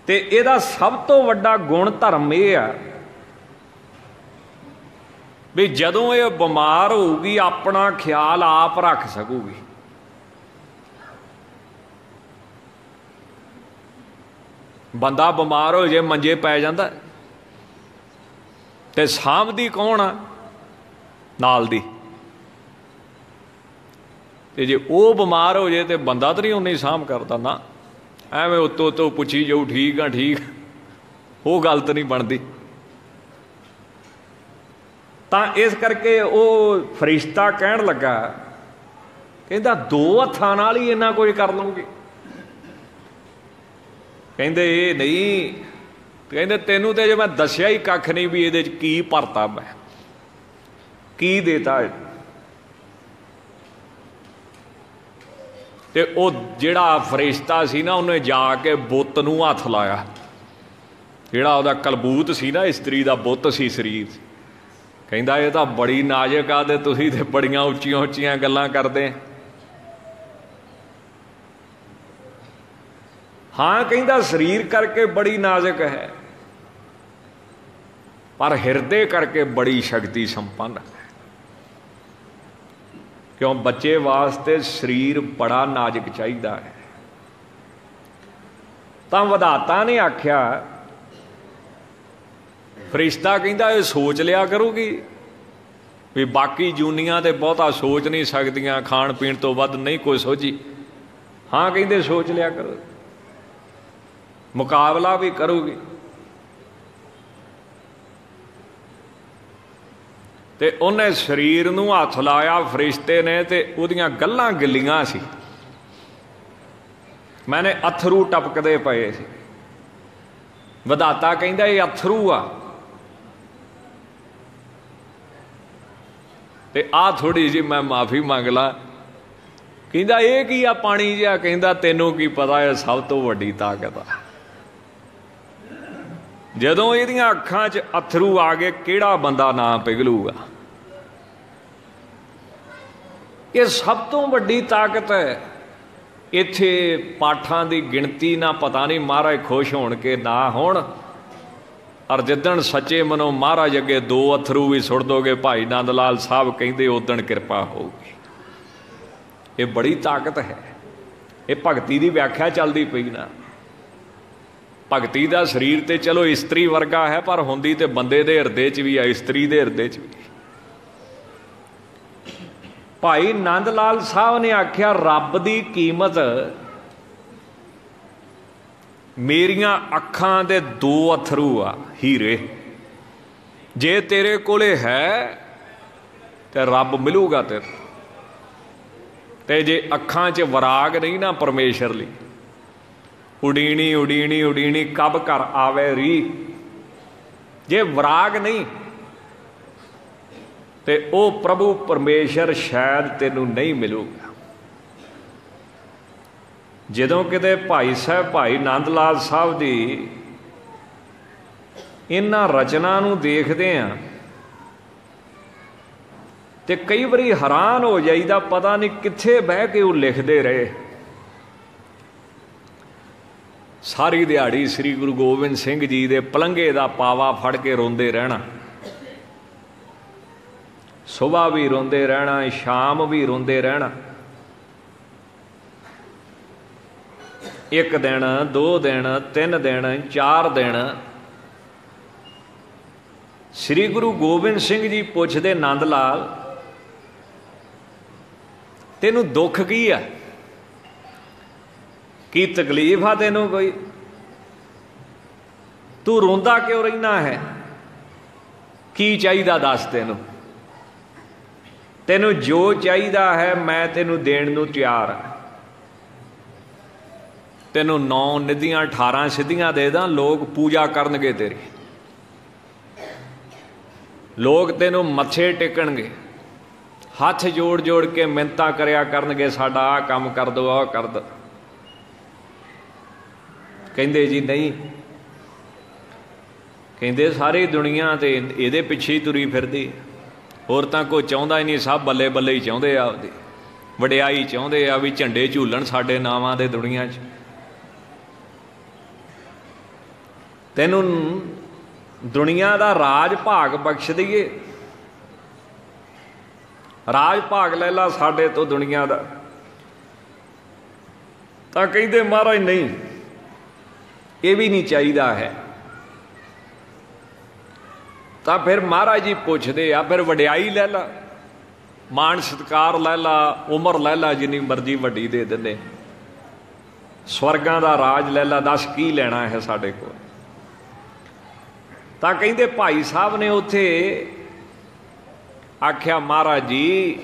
ते इहदा सब तो वड्डा गुण धर्म यह आ भी जदों ये बीमार होगी अपना ख्याल आप रख सकूगी। बंदा बीमार हो जाए मंजे पै जाता ते सामदी कौन आ नाल दी। ते जे वो बीमार हो जाए तो बंदा तो नहीं उन्नी साम करता ना, एवें उत्तों उत्तों पुछी जाऊ ठीक हाँ ठीक, वो गल तो नहीं बनती। तो इस करके वो फरिश्ता कहन लगा कहता दो हत्थां नाल ही इन्ना कुछ कर लूँगी। कहते ये नहीं, कहते तेनू तो जो मैं दसिया ही कख नहीं भी ये की भरता मैं की देता। ते वो जिहड़ा फरिश्ता सी ना उन्हें जाके बुत नूं हथ लाया, जिहड़ा उहदा कलबूत सी ना इस्त्री दा बुत सी शरीर। कहंदा ये तो बड़ी नाजुक आ ते तुसीं ते बड़ियां उच्चियां उच्चियां गल्लां करदे। हाँ कहंदा शरीर करके बड़ी नाजुक है पर हिरदे करके बड़ी शक्ति संपन्न है। क्यों बच्चे वास्ते शरीर बड़ा नाजुक चाहिए है। तो विधाता ने आख्या फरिश्ता कहंदा ये सोच लिया करूगी भी बाकी जूनियां तो बहुता सोच नहीं सकदियां, खाण पीण तो वध नहीं कोई सोची। हाँ कहंदे सोच लिया करो, मुकाबला भी करूगी। ते उन्हें शरीर नूं हथ लाया फरिश्ते ने ते उहदियां गल्लां गिल्लियां सी, मैंने अथरू टपकदे पए सी। विधाता कहंदा ये अथरू आ ते आ थोड़ी जी मैं माफ़ी मंग ला। कहंदा ये की आ पानी जिहा। कहंदा तैनूं की पता है सब तो वड्डी ताकत आ। जदों इहदियां अखां च अथरू आ गए किहड़ा बंदा ना पिघलूगा। ये सब तो वड्डी ताकत है। इत्थे पाठां दी गिणती ना पता नहीं महाराज खुश होण के ना होण। और जिदण सच्चे मनो महाराज अगे दो अथरू भी सुट दोगे भाई नंद लाल साहब कहंदे उदण कृपा होगी। ये बड़ी ताकत है। ये भगती की व्याख्या चलती पई ना। भगती का शरीर तो चलो इस्त्री वर्गा है पर होंदी तो बंदे दे हिरदे च भी है, इस्त्री दे हिरदे च भी। भाई नंद लाल साहब ने आख्या रब की कीमत मेरियां अखां दे दो अथरू आ हीरे। जे तेरे कोले है तो रब मिलूगा तेरे। ते जे अखां च वराग नहीं ना परमेश्वर ली, उडीनी उडीनी उडीनी कब कर आवे री। जे वराग नहीं ते ओ प्रभु परमेश्वर शायद तेनू नहीं मिलूगा। जदों किते भाई साहब भाई नंद लाल साहब दी इन्हां रचना नूं देखदे हां ते कई बारी हैरान हो जाईदा, पता नहीं कित्थे बह के वो लिखते रहे। सारी दिहाड़ी श्री गुरु गोबिंद सिंह जी दे पलंघे दा पावा फड़ के रोंदे रहना, सुबह भी रोंदे रहना, शाम भी रोंदे रहना। एक दिन, दो दिन, तीन दिन, चार दिन। श्री गुरु गोबिंद सिंह जी पुछदे नंद लाल तेनू दुख की है, की तकलीफ आ तेनू कोई, तू रोंदा क्यों रहना है, की चाहिदा दस तेनू, तेनू जो चाहिदा है मैं तेनू देण नू तैयार हाँ। तेनू 9 निधियां 18 सिद्धियां दे दा, लोग पूजा करनगे तेरी, लोग तेनू मत्थे टेकणगे, हाथ जोड़ जोड़ के मिन्नतां करया करनगे साडा आ काम कर दो आ कर दो। कहंदे जी नहीं, ਕਹਿੰਦੇ ਸਾਰੀ ਦੁਨੀਆ ਤੇ ਇਹਦੇ ਪਿੱਛੇ ਹੀ ਤੁਰੀ ਫਿਰਦੀ, ਹੋਰ ਤਾਂ ਕੋਈ ਚਾਹੁੰਦਾ ਹੀ ਨਹੀਂ, ਸਭ ਬੱਲੇ ਬੱਲੇ ਹੀ ਚਾਹੁੰਦੇ ਆ, ਆਪਦੀ ਵਡਿਆਈ ਚਾਹੁੰਦੇ ਆ ਵੀ ਝੰਡੇ ਝੂਲਣ ਸਾਡੇ ਨਾਵਾਂ ਦੇ ਦੁਨੀਆ 'ਚ। ਤੈਨੂੰ ਦੁਨੀਆ ਦਾ ਰਾਜ ਭਾਗ ਬਖਸ਼ ਦਈਏ, ਰਾਜ ਭਾਗ ਲੈ ਲਾ ਸਾਡੇ ਤੋਂ ਦੁਨੀਆ ਦਾ। ਤਾਂ ਕਹਿੰਦੇ ਮਹਾਰਾਜ ਨਹੀਂ, ਇਹ ਵੀ ਨਹੀਂ ਚਾਹੀਦਾ ਹੈ। ਤਾਂ ਫਿਰ ਮਹਾਰਾਜ ਜੀ ਪੁੱਛਦੇ ਆ, ਫਿਰ ਵਡਿਆਈ ਲੈ ਲਾ, ਮਾਣ ਸਤਿਕਾਰ ਲੈ ਲਾ, ਉਮਰ ਲੈ ਲਾ ਜਿੰਨੀ ਮਰਜ਼ੀ ਵੱਡੀ ਦੇ ਦਿੰਦੇ, ਸਵਰਗਾਂ ਦਾ ਰਾਜ ਲੈ ਲਾ, ਦੱਸ ਕੀ ਲੈਣਾ ਹੈ ਸਾਡੇ ਕੋਲ। ਤਾਂ ਕਹਿੰਦੇ ਭਾਈ ਸਾਹਿਬ ਨੇ ਉੱਥੇ ਆਖਿਆ, ਮਹਾਰਾਜ ਜੀ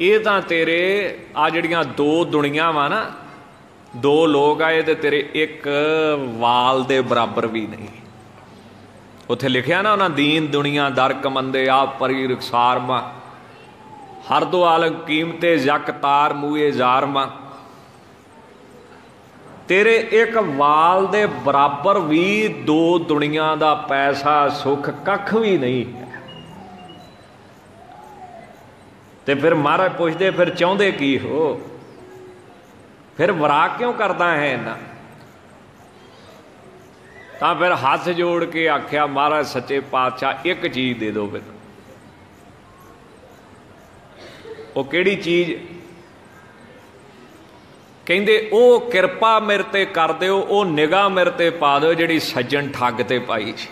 ਇਹ ਤਾਂ ਤੇਰੇ ਆ ਜਿਹੜੀਆਂ ਦੋ ਦੁਨੀਆ ਵਾ ਨਾ, ਦੋ ਲੋਕ ਆਏ ਤੇ ਤੇਰੇ ਇੱਕ ਵਾਲ ਦੇ ਬਰਾਬਰ ਵੀ ਨਹੀਂ। ਉੱਥੇ ਲਿਖਿਆ ਨਾ ਉਹਨਾਂ, ਦੀਨ ਦੁਨੀਆ ਦਰ ਕਮੰਦੇ ਆਪ ਪਰੀ ਰਖਸਾਰਮਾ, ਹਰ ਦੋ ਆਲਮ ਕੀਮਤੇ ਜਕ ਤਾਰ ਮੂਏ ਜ਼ਾਰਮਾ। ਤੇਰੇ ਇੱਕ ਵਾਲ ਦੇ ਬਰਾਬਰ ਵੀ ਦੋ ਦੁਨੀਆ ਦਾ ਪੈਸਾ ਸੁੱਖ ਕੱਖ ਵੀ ਨਹੀਂ ਹੈ। ਤੇ ਫਿਰ ਮਹਾਰਾਜ ਪੁੱਛਦੇ, ਫਿਰ ਚਾਹੁੰਦੇ ਕੀ ਹੋ, ਫਿਰ ਵਰਾਕ ਕਿਉਂ ਕਰਦਾ ਹੈ ਇੰਨਾ। ਤਾਂ ਫਿਰ ਹੱਥ ਜੋੜ ਕੇ ਆਖਿਆ, ਮਹਾਰਾਜ ਸੱਚੇ ਪਾਤਸ਼ਾਹ ਇੱਕ ਚੀਜ਼ ਦੇ ਦਿਓ ਮੈਨੂੰ। ਉਹ ਕਿਹੜੀ ਚੀਜ਼? ਕਹਿੰਦੇ ਉਹ ਕਿਰਪਾ ਮੇਰੇ ਤੇ ਕਰ ਦਿਓ, ਉਹ ਨਿਗਾਹ ਮੇਰੇ ਤੇ ਪਾ ਦਿਓ ਜਿਹੜੀ ਸੱਜਣ ਠੱਗ ਤੇ ਪਾਈ ਸੀ।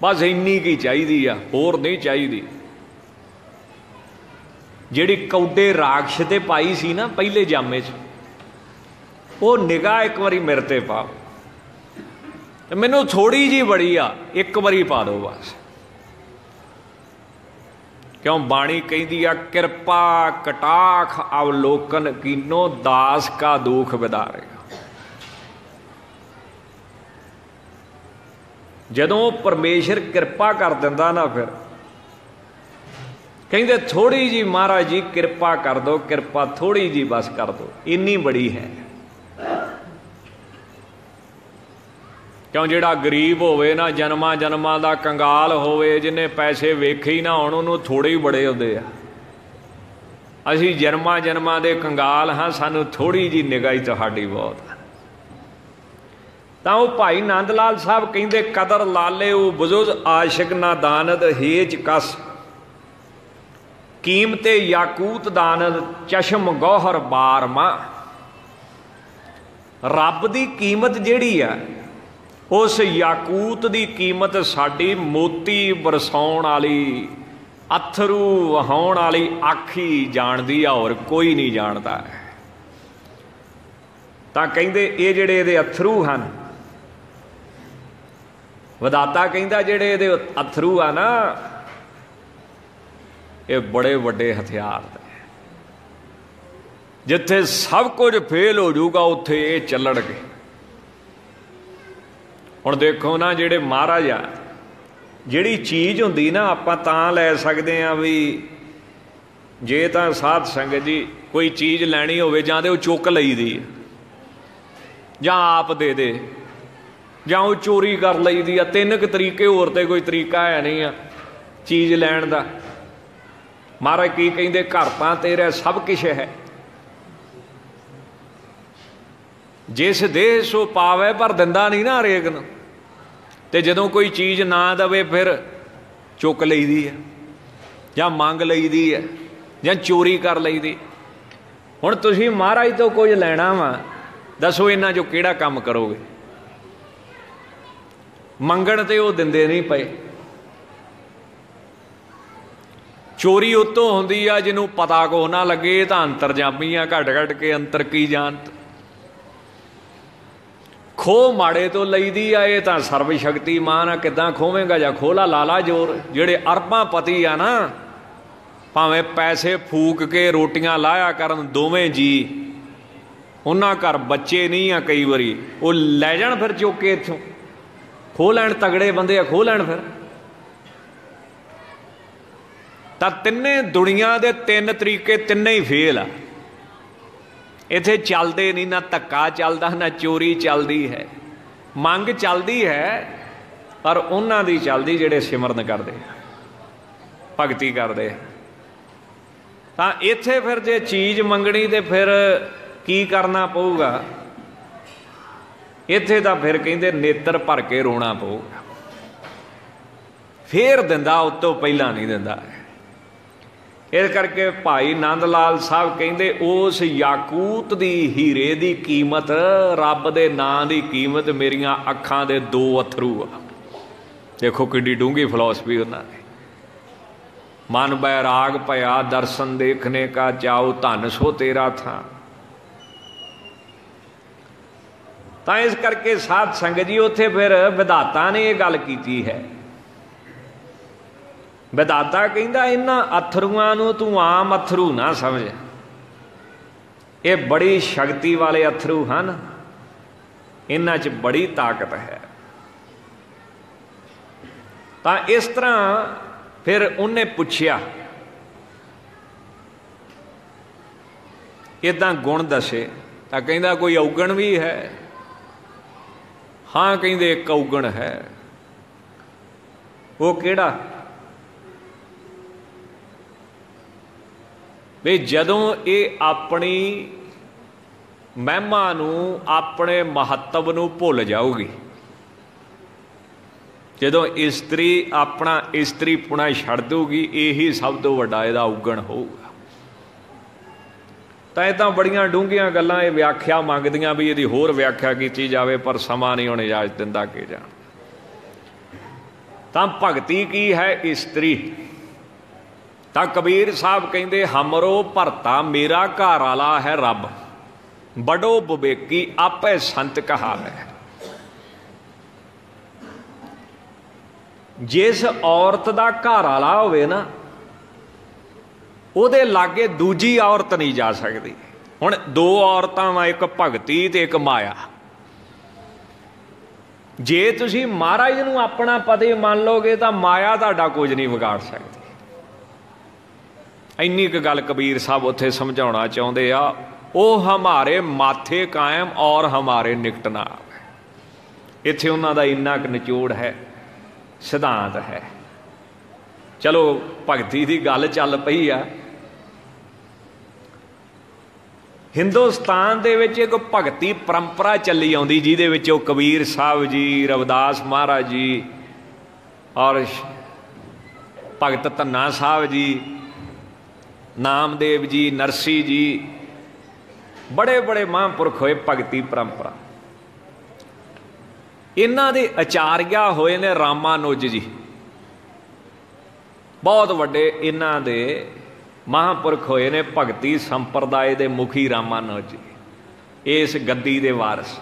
ਬਸ ਇੰਨੀ ਕੀ ਚਾਹੀਦੀ ਆ, ਹੋਰ ਨਹੀਂ ਚਾਹੀਦੀ। ਜਿਹੜੀ ਕੌਡੇ ਰਾਖਸ਼ ਤੇ ਪਾਈ ਸੀ ਨਾ ਪਹਿਲੇ ਜਾਮੇ 'ਚ, ਉਹ ਨਿਗਾਹ ਇੱਕ ਵਾਰੀ ਮੇਰੇ ਤੇ ਪਾਓ, ਤੇ ਮੈਨੂੰ ਥੋੜੀ ਜਿਹੀ ਬੜੀ ਆ, ਇੱਕ ਵਾਰੀ ਪਾ ਦਿਓ ਬਸ। ਕਿਉਂ ਬਾਣੀ ਕਹਿੰਦੀ ਆ, ਕਿਰਪਾ ਕਟਾਖ ਅਵਲੋਕਨ ਕੀਨੋ ਦਾਸ ਕਾ ਦੁਖ ਵਿਦਾਰੇਗਾ। ਜਦੋਂ ਪਰਮੇਸ਼ਰ ਕਿਰਪਾ ਕਰ ਦਿੰਦਾ ਨਾ, ਫਿਰ ਕਹਿੰਦੇ ਥੋੜੀ ਜੀ ਮਹਾਰਾਜ ਜੀ ਕਿਰਪਾ ਕਰ ਦੋ, ਕਿਰਪਾ ਥੋੜੀ ਜੀ ਬਸ ਕਰ ਦੋ, ਇੰਨੀ ਬੜੀ ਹੈ। ਕਿਉਂ ਜਿਹੜਾ ਗਰੀਬ ਹੋਵੇ ਨਾ, ਜਨਮਾਂ ਜਨਮਾਂ ਦਾ ਕੰਗਾਲ ਹੋਵੇ, ਜਿਹਨੇ ਪੈਸੇ ਵੇਖੇ ਹੀ ਨਾ ਹੋਣ, ਉਹਨੂੰ ਥੋੜੇ ਹੀ ਬੜੇ ਹੁੰਦੇ ਆ। ਅਸੀਂ ਜਨਮਾਂ ਜਨਮਾਂ ਦੇ ਕੰਗਾਲ ਹਾਂ, ਸਾਨੂੰ ਥੋੜੀ ਜੀ ਨਿਗਾਹ ਤੁਹਾਡੀ ਬਹੁਤ ਹੈ। ਤਾਂ ਉਹ ਭਾਈ ਨੰਦ ਲਾਲ ਸਾਹਿਬ ਕਹਿੰਦੇ, ਕਦਰ ਲਾਲੇ ਉਹ ਬਜ਼ੁਰਗ ਆਸ਼ਿਕ ਨਾ ਦਾਨਦ ਹੇਚ ਕਸ, ਕੀਮਤੇ ਯਾਕੂਤ ਦਾਨਦ ਚਸ਼ਮ ਗੌਹਰ ਬਾਰਮਾ। ਰੱਬ ਦੀ ਕੀਮਤ ਜਿਹੜੀ ਆ, ਉਸ ਯਾਕੂਤ ਦੀ ਕੀਮਤ ਸਾਡੀ ਮੋਤੀ ਬਰਸਾਉਣ ਵਾਲੀ, ਅਥਰੂ ਵਹਾਉਣ ਵਾਲੀ ਅੱਖ ਹੀ ਜਾਣਦੀ ਆ, ਹੋਰ ਕੋਈ ਨਹੀਂ ਜਾਣਦਾ। ਤਾਂ ਕਹਿੰਦੇ ਇਹ ਜਿਹੜੇ ਇਹਦੇ ਅਥਰੂ ਹਨ, ਵਿਧਾਤਾ ਕਹਿੰਦਾ ਜਿਹੜੇ ਇਹਦੇ ਅਥਰੂ ਆ ਨਾ, ਇਹ ਬੜੇ ਵੱਡੇ ਹਥਿਆਰ ਨੇ। ਜਿੱਥੇ ਸਭ ਕੁਝ ਫੇਲ ਹੋ ਜਾਊਗਾ, ਉੱਥੇ ਇਹ ਚੱਲਣਗੇ। ਹੁਣ ਦੇਖੋ ਨਾ, ਜਿਹੜੇ ਮਹਾਰਾਜ ਆ, ਜਿਹੜੀ ਚੀਜ਼ ਹੁੰਦੀ ਨਾ, ਆਪਾਂ ਤਾਂ ਲੈ ਸਕਦੇ ਹਾਂ ਵੀ ਜੇ ਤਾਂ ਸਾਧ ਸੰਗਤ ਜੀ ਕੋਈ ਚੀਜ਼ ਲੈਣੀ ਹੋਵੇ, ਜਾਂ ਤੇ ਉਹ ਚੁੱਕ ਲਈਦੀ, ਜਾਂ ਆਪ ਦੇ ਦੇ, ਜਾਂ ਉਹ ਚੋਰੀ ਕਰ ਲਈਦੀ ਆ। ਤਿੰਨ ਕੁ ਤਰੀਕੇ, ਹੋਰ ਤੇ ਕੋਈ ਤਰੀਕਾ ਹੈ ਨਹੀਂ ਆ ਚੀਜ਼ ਲੈਣ ਦਾ। ਮਹਾਰਾਜ ਕੀ ਕਹਿੰਦੇ, ਘਰ ਤਾਂ ਤੇਰਾ ਸਭ ਕੁਛ ਹੈ, ਜਿਸ ਦੇਹ ਸੋ ਪਾਵੇ, ਪਰ ਦਿੰਦਾ ਨਹੀਂ ਨਾ ਹਰੇਕ ਨੂੰ। ਤੇ ਜਦੋਂ ਕੋਈ ਚੀਜ਼ ਨਾ ਦਵੇ, ਫਿਰ ਚੁੱਕ ਲਈਦੀ ਹੈ, ਜਾਂ ਮੰਗ ਲਈਦੀ ਹੈ, ਜਾਂ ਚੋਰੀ ਕਰ ਲਈਦੀ। ਹੁਣ ਤੁਸੀਂ ਮਹਾਰਾਜ ਤੋਂ ਕੁਝ ਲੈਣਾ ਵਾ, ਦੱਸੋ ਇਹਨਾਂ 'ਚੋਂ ਕਿਹੜਾ ਕੰਮ ਕਰੋਗੇ? ਮੰਗਣ ਤੇ ਉਹ ਦਿੰਦੇ ਨਹੀਂ ਪਏ। ਚੋਰੀ ਉਤੋਂ ਹੁੰਦੀ ਆ ਜਿਹਨੂੰ ਪਤਾ ਕੋ ਨਾ ਲੱਗੇ, ਇਹ ਤਾਂ ਅੰਤਰਜਾਮੀ ਆ, ਘਟ ਘਟ ਕੇ ਅੰਤਰ ਕੀ ਜਾਣਤ। ਖੋਹ ਮਾੜੇ ਤੋਂ ਲਈਦੀ ਆ, ਇਹ ਤਾਂ ਸਰਵ ਸ਼ਕਤੀਮਾਨ ਆ, ਕਿੱਦਾਂ ਖੋਵੇਂਗਾ? ਜਾਂ ਖੋਲਾ ਲਾਲਾ ਜੋਰ। ਜਿਹੜੇ ਅਰਬਾਂ ਪਤੀ ਆ ਨਾ, ਭਾਵੇਂ ਪੈਸੇ ਫੂਕ ਕੇ ਰੋਟੀਆਂ ਲਾਇਆ ਕਰਨ ਦੋਵੇਂ ਜੀ, ਉਹਨਾਂ ਘਰ ਬੱਚੇ ਨਹੀਂ ਆ, ਕਈ ਵਾਰੀ ਉਹ ਲੈ ਜਾਣ ਫਿਰ ਚੁੱਕ ਕੇ ਇੱਥੋਂ, ਖੋਹ ਲੈਣ। ਤਗੜੇ ਬੰਦੇ ਆ, ਖੋਹ ਲੈਣ ਫਿਰ। ਤਾਂ ਤਿੰਨੇ ਦੁਨੀਆ ਦੇ ਤਿੰਨ ਤਰੀਕੇ, ਤਿੰਨੇ ਹੀ ਫੇਲ ਆ। ਇੱਥੇ ਚੱਲਦੇ ਨਹੀਂ, ਨਾ ਧੱਕਾ ਚੱਲਦਾ, ਨਾ ਚੋਰੀ ਚੱਲਦੀ ਹੈ, ਮੰਗ ਚੱਲਦੀ ਹੈ ਪਰ ਉਹਨਾਂ ਦੀ ਚੱਲਦੀ ਜਿਹੜੇ ਸਿਮਰਨ ਕਰਦੇ, ਭਗਤੀ ਕਰਦੇ। ਤਾਂ ਇੱਥੇ ਫਿਰ ਜੇ ਚੀਜ਼ ਮੰਗਣੀ ਤੇ ਫਿਰ ਕੀ ਕਰਨਾ ਪਊਗਾ? ਇੱਥੇ ਤਾਂ ਫਿਰ ਕਹਿੰਦੇ ਨੇਤਰ ਭਰ ਕੇ ਰੋਣਾ ਪਊਗਾ, ਫੇਰ ਦਿੰਦਾ, ਉਤੋਂ ਪਹਿਲਾਂ ਨਹੀਂ ਦਿੰਦਾ। ਇਸ ਕਰਕੇ ਭਾਈ ਨੰਦ ਲਾਲ ਸਾਹਿਬ ਕਹਿੰਦੇ ਉਸ ਯਾਕੂਤ ਦੀ, ਹੀਰੇ ਦੀ ਕੀਮਤ, ਰੱਬ ਦੇ ਨਾਂ ਦੀ ਕੀਮਤ ਮੇਰੀਆਂ ਅੱਖਾਂ ਦੇ 2 ਅਥਰੂ ਆ। ਦੇਖੋ ਕਿੱਡੀ ਡੂੰਘੀ ਫਿਲਾਸਫੀ ਉਹਨਾਂ ਨੇ। ਮਨ ਬੈਰਾਗ ਭਇਆ ਦਰਸ਼ਨ ਦੇਖਣੇ ਕਾ ਚਾਉ, ਧਨ ਸੋ ਤੇਰਾ ਥਾਂ। ਤਾਂ ਇਸ ਕਰਕੇ ਸਾਧ ਸੰਗਤ ਜੀ ਉੱਥੇ ਫਿਰ ਵਿਧਾਤਾ ਨੇ ਇਹ ਗੱਲ ਕੀਤੀ ਹੈ। ਵਿਧਾਤਾ ਕਹਿੰਦਾ ਇਹਨਾਂ ਅਥਰੂਆਂ ਨੂੰ ਤੂੰ ਆਮ ਅਥਰੂ ਨਾ ਸਮਝ, ਇਹ ਬੜੀ ਸ਼ਕਤੀ ਵਾਲੇ ਅਥਰੂ ਹਨ, ਇਹਨਾਂ 'ਚ ਬੜੀ ਤਾਕਤ ਹੈ। ਤਾਂ ਇਸ ਤਰ੍ਹਾਂ ਫਿਰ ਉਹਨੇ ਪੁੱਛਿਆ, ਇੱਦਾਂ ਗੁਣ ਦੱਸੇ। ਤਾਂ ਕਹਿੰਦਾ ਕੋਈ ਔਗਣ ਵੀ ਹੈ? ਹਾਂ ਕਹਿੰਦੇ ਇੱਕ ਔਗਣ ਹੈ। ਉਹ ਕਿਹੜਾ? ਵੀ ਜਦੋਂ ਇਹ ਆਪਣੀ ਮਹਿਮਾ ਨੂੰ, ਆਪਣੇ ਮਹੱਤਵ ਨੂੰ ਭੁੱਲ ਜਾਊਗੀ, ਜਦੋਂ ਇਸਤਰੀ ਆਪਣਾ ਇਸਤਰੀਪੁਣਾ ਛੱਡ ਦੂਗੀ, ਇਹੀ ਸਭ ਤੋਂ ਵੱਡਾ ਇਹਦਾ ਔਗਣ ਹੋਊਗਾ। ਤਾਂ ਇਹ ਤਾਂ ਬੜੀਆਂ ਡੂੰਘੀਆਂ ਗੱਲਾਂ, ਇਹ ਵਿਆਖਿਆ ਮੰਗਦੀਆਂ ਵੀ ਇਹਦੀ ਹੋਰ ਵਿਆਖਿਆ ਕੀਤੀ ਜਾਵੇ, ਪਰ ਸਮਾਂ ਨਹੀਂ ਹੁਣ ਇਜਾਜ਼ਤ ਦਿੰਦਾ ਕਿ ਜਾਣ। ਤਾਂ ਭਗਤੀ ਕੀ ਹੈ? ਇਸਤਰੀ। ਤਾਂ ਕਬੀਰ ਸਾਹਿਬ ਕਹਿੰਦੇ ਹਮਰੋ ਭਰਤਾ ਮੇਰਾ ਘਰ ਵਾਲਾ ਹੈ ਰੱਬ, ਬੜੋ ਵਿਵੇਕੀ ਆਪੇ ਸੰਤ ਕਹਾਵੇ। ਜਿਸ ਔਰਤ ਦਾ ਘਰ ਵਾਲਾ ਹੋਵੇ ਨਾ, ਉਹਦੇ ਲਾਗੇ ਦੂਜੀ ਔਰਤ ਨਹੀਂ ਜਾ ਸਕਦੀ। ਹੁਣ 2 ਔਰਤਾਂ ਵਾ, ਇੱਕ ਭਗਤੀ ਤੇ ਇੱਕ ਮਾਇਆ। ਜੇ ਤੁਸੀਂ ਮਹਾਰਾਜ ਨੂੰ ਆਪਣਾ ਪਤੀ ਮੰਨ ਲਓਗੇ ਤਾਂ ਮਾਇਆ ਤੁਹਾਡਾ ਕੁਝ ਨਹੀਂ ਵਿਗਾੜ ਸਕਦੀ। ਇੰਨੀ ਕੁ ਗੱਲ ਕਬੀਰ ਸਾਹਿਬ ਉੱਥੇ ਸਮਝਾਉਣਾ ਚਾਹੁੰਦੇ ਆ। ਉਹ ਹਮਾਰੇ ਮਾਥੇ ਕਾਇਮ ਔਰ ਹਮਾਰੇ ਨਿਕਟ ਨਾ ਆਵੇ। ਇੱਥੇ ਉਹਨਾਂ ਦਾ ਇੰਨਾ ਕੁ ਨਿਚੋੜ ਹੈ, ਸਿਧਾਂਤ ਹੈ। ਚਲੋ ਭਗਤੀ ਦੀ ਗੱਲ ਚੱਲ ਪਈ ਆ। ਹਿੰਦੁਸਤਾਨ ਦੇ ਵਿੱਚ ਇੱਕ ਭਗਤੀ ਪਰੰਪਰਾ ਚੱਲੀ ਆਉਂਦੀ, ਜਿਹਦੇ ਵਿੱਚ ਉਹ ਕਬੀਰ ਸਾਹਿਬ ਜੀ, ਰਵਿਦਾਸ ਮਹਾਰਾਜ ਜੀ ਔਰ ਭਗਤ ਧੰਨਾ ਸਾਹਿਬ ਜੀ, ਨਾਮਦੇਵ ਜੀ, ਨਰਸੀ ਜੀ, ਬੜੇ ਬੜੇ ਮਹਾਂਪੁਰਖ ਹੋਏ ਭਗਤੀ ਪਰੰਪਰਾ। ਇਹਨਾਂ ਦੇ ਆਚਾਰੀਆ ਹੋਏ ਨੇ ਰਾਮਾਨੁਜ ਜੀ, ਬਹੁਤ ਵੱਡੇ ਇਹਨਾਂ ਦੇ ਮਹਾਂਪੁਰਖ ਹੋਏ ਨੇ, ਭਗਤੀ ਸੰਪਰਦਾਇ ਦੇ ਮੁਖੀ ਰਾਮਾਨੁਜ ਜੀ, ਇਸ ਗੱਦੀ ਦੇ ਵਾਰਿਸ,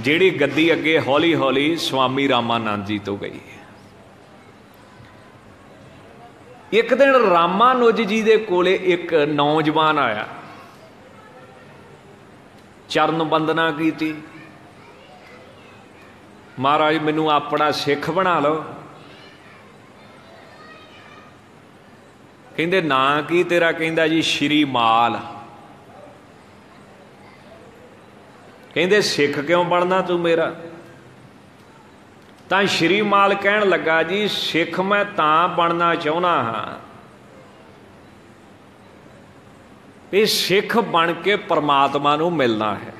ਜਿਹੜੀ ਗੱਦੀ ਅੱਗੇ ਹੌਲੀ ਹੌਲੀ ਸਵਾਮੀ ਰਾਮਾਨੰਦ ਜੀ ਤੋਂ ਗਈ। ਇੱਕ ਦਿਨ ਰਾਮਾਨੁਜ ਜੀ ਦੇ ਕੋਲੇ ਇੱਕ ਨੌਜਵਾਨ ਆਇਆ, ਚਰਨ ਬੰਦਨਾ ਕੀਤੀ, ਮਹਾਰਾਜ ਮੈਨੂੰ ਆਪਣਾ ਸਿੱਖ ਬਣਾ ਲਓ। ਕਹਿੰਦੇ ਨਾਂ ਕੀ ਤੇਰਾ? ਕਹਿੰਦਾ ਜੀ ਸ਼੍ਰੀ ਮਾਲ। ਕਹਿੰਦੇ ਸਿੱਖ ਕਿਉਂ ਬਣਨਾ ਤੂੰ ਮੇਰਾ? ਤਾਂ ਸ਼੍ਰੀ ਮਾਲ ਕਹਿਣ ਲੱਗਾ ਜੀ ਸਿੱਖ ਮੈਂ ਤਾਂ ਬਣਨਾ ਚਾਹੁੰਦਾ ਹਾਂ ਵੀ ਸਿੱਖ ਬਣ ਕੇ ਪਰਮਾਤਮਾ ਨੂੰ ਮਿਲਣਾ ਹੈ,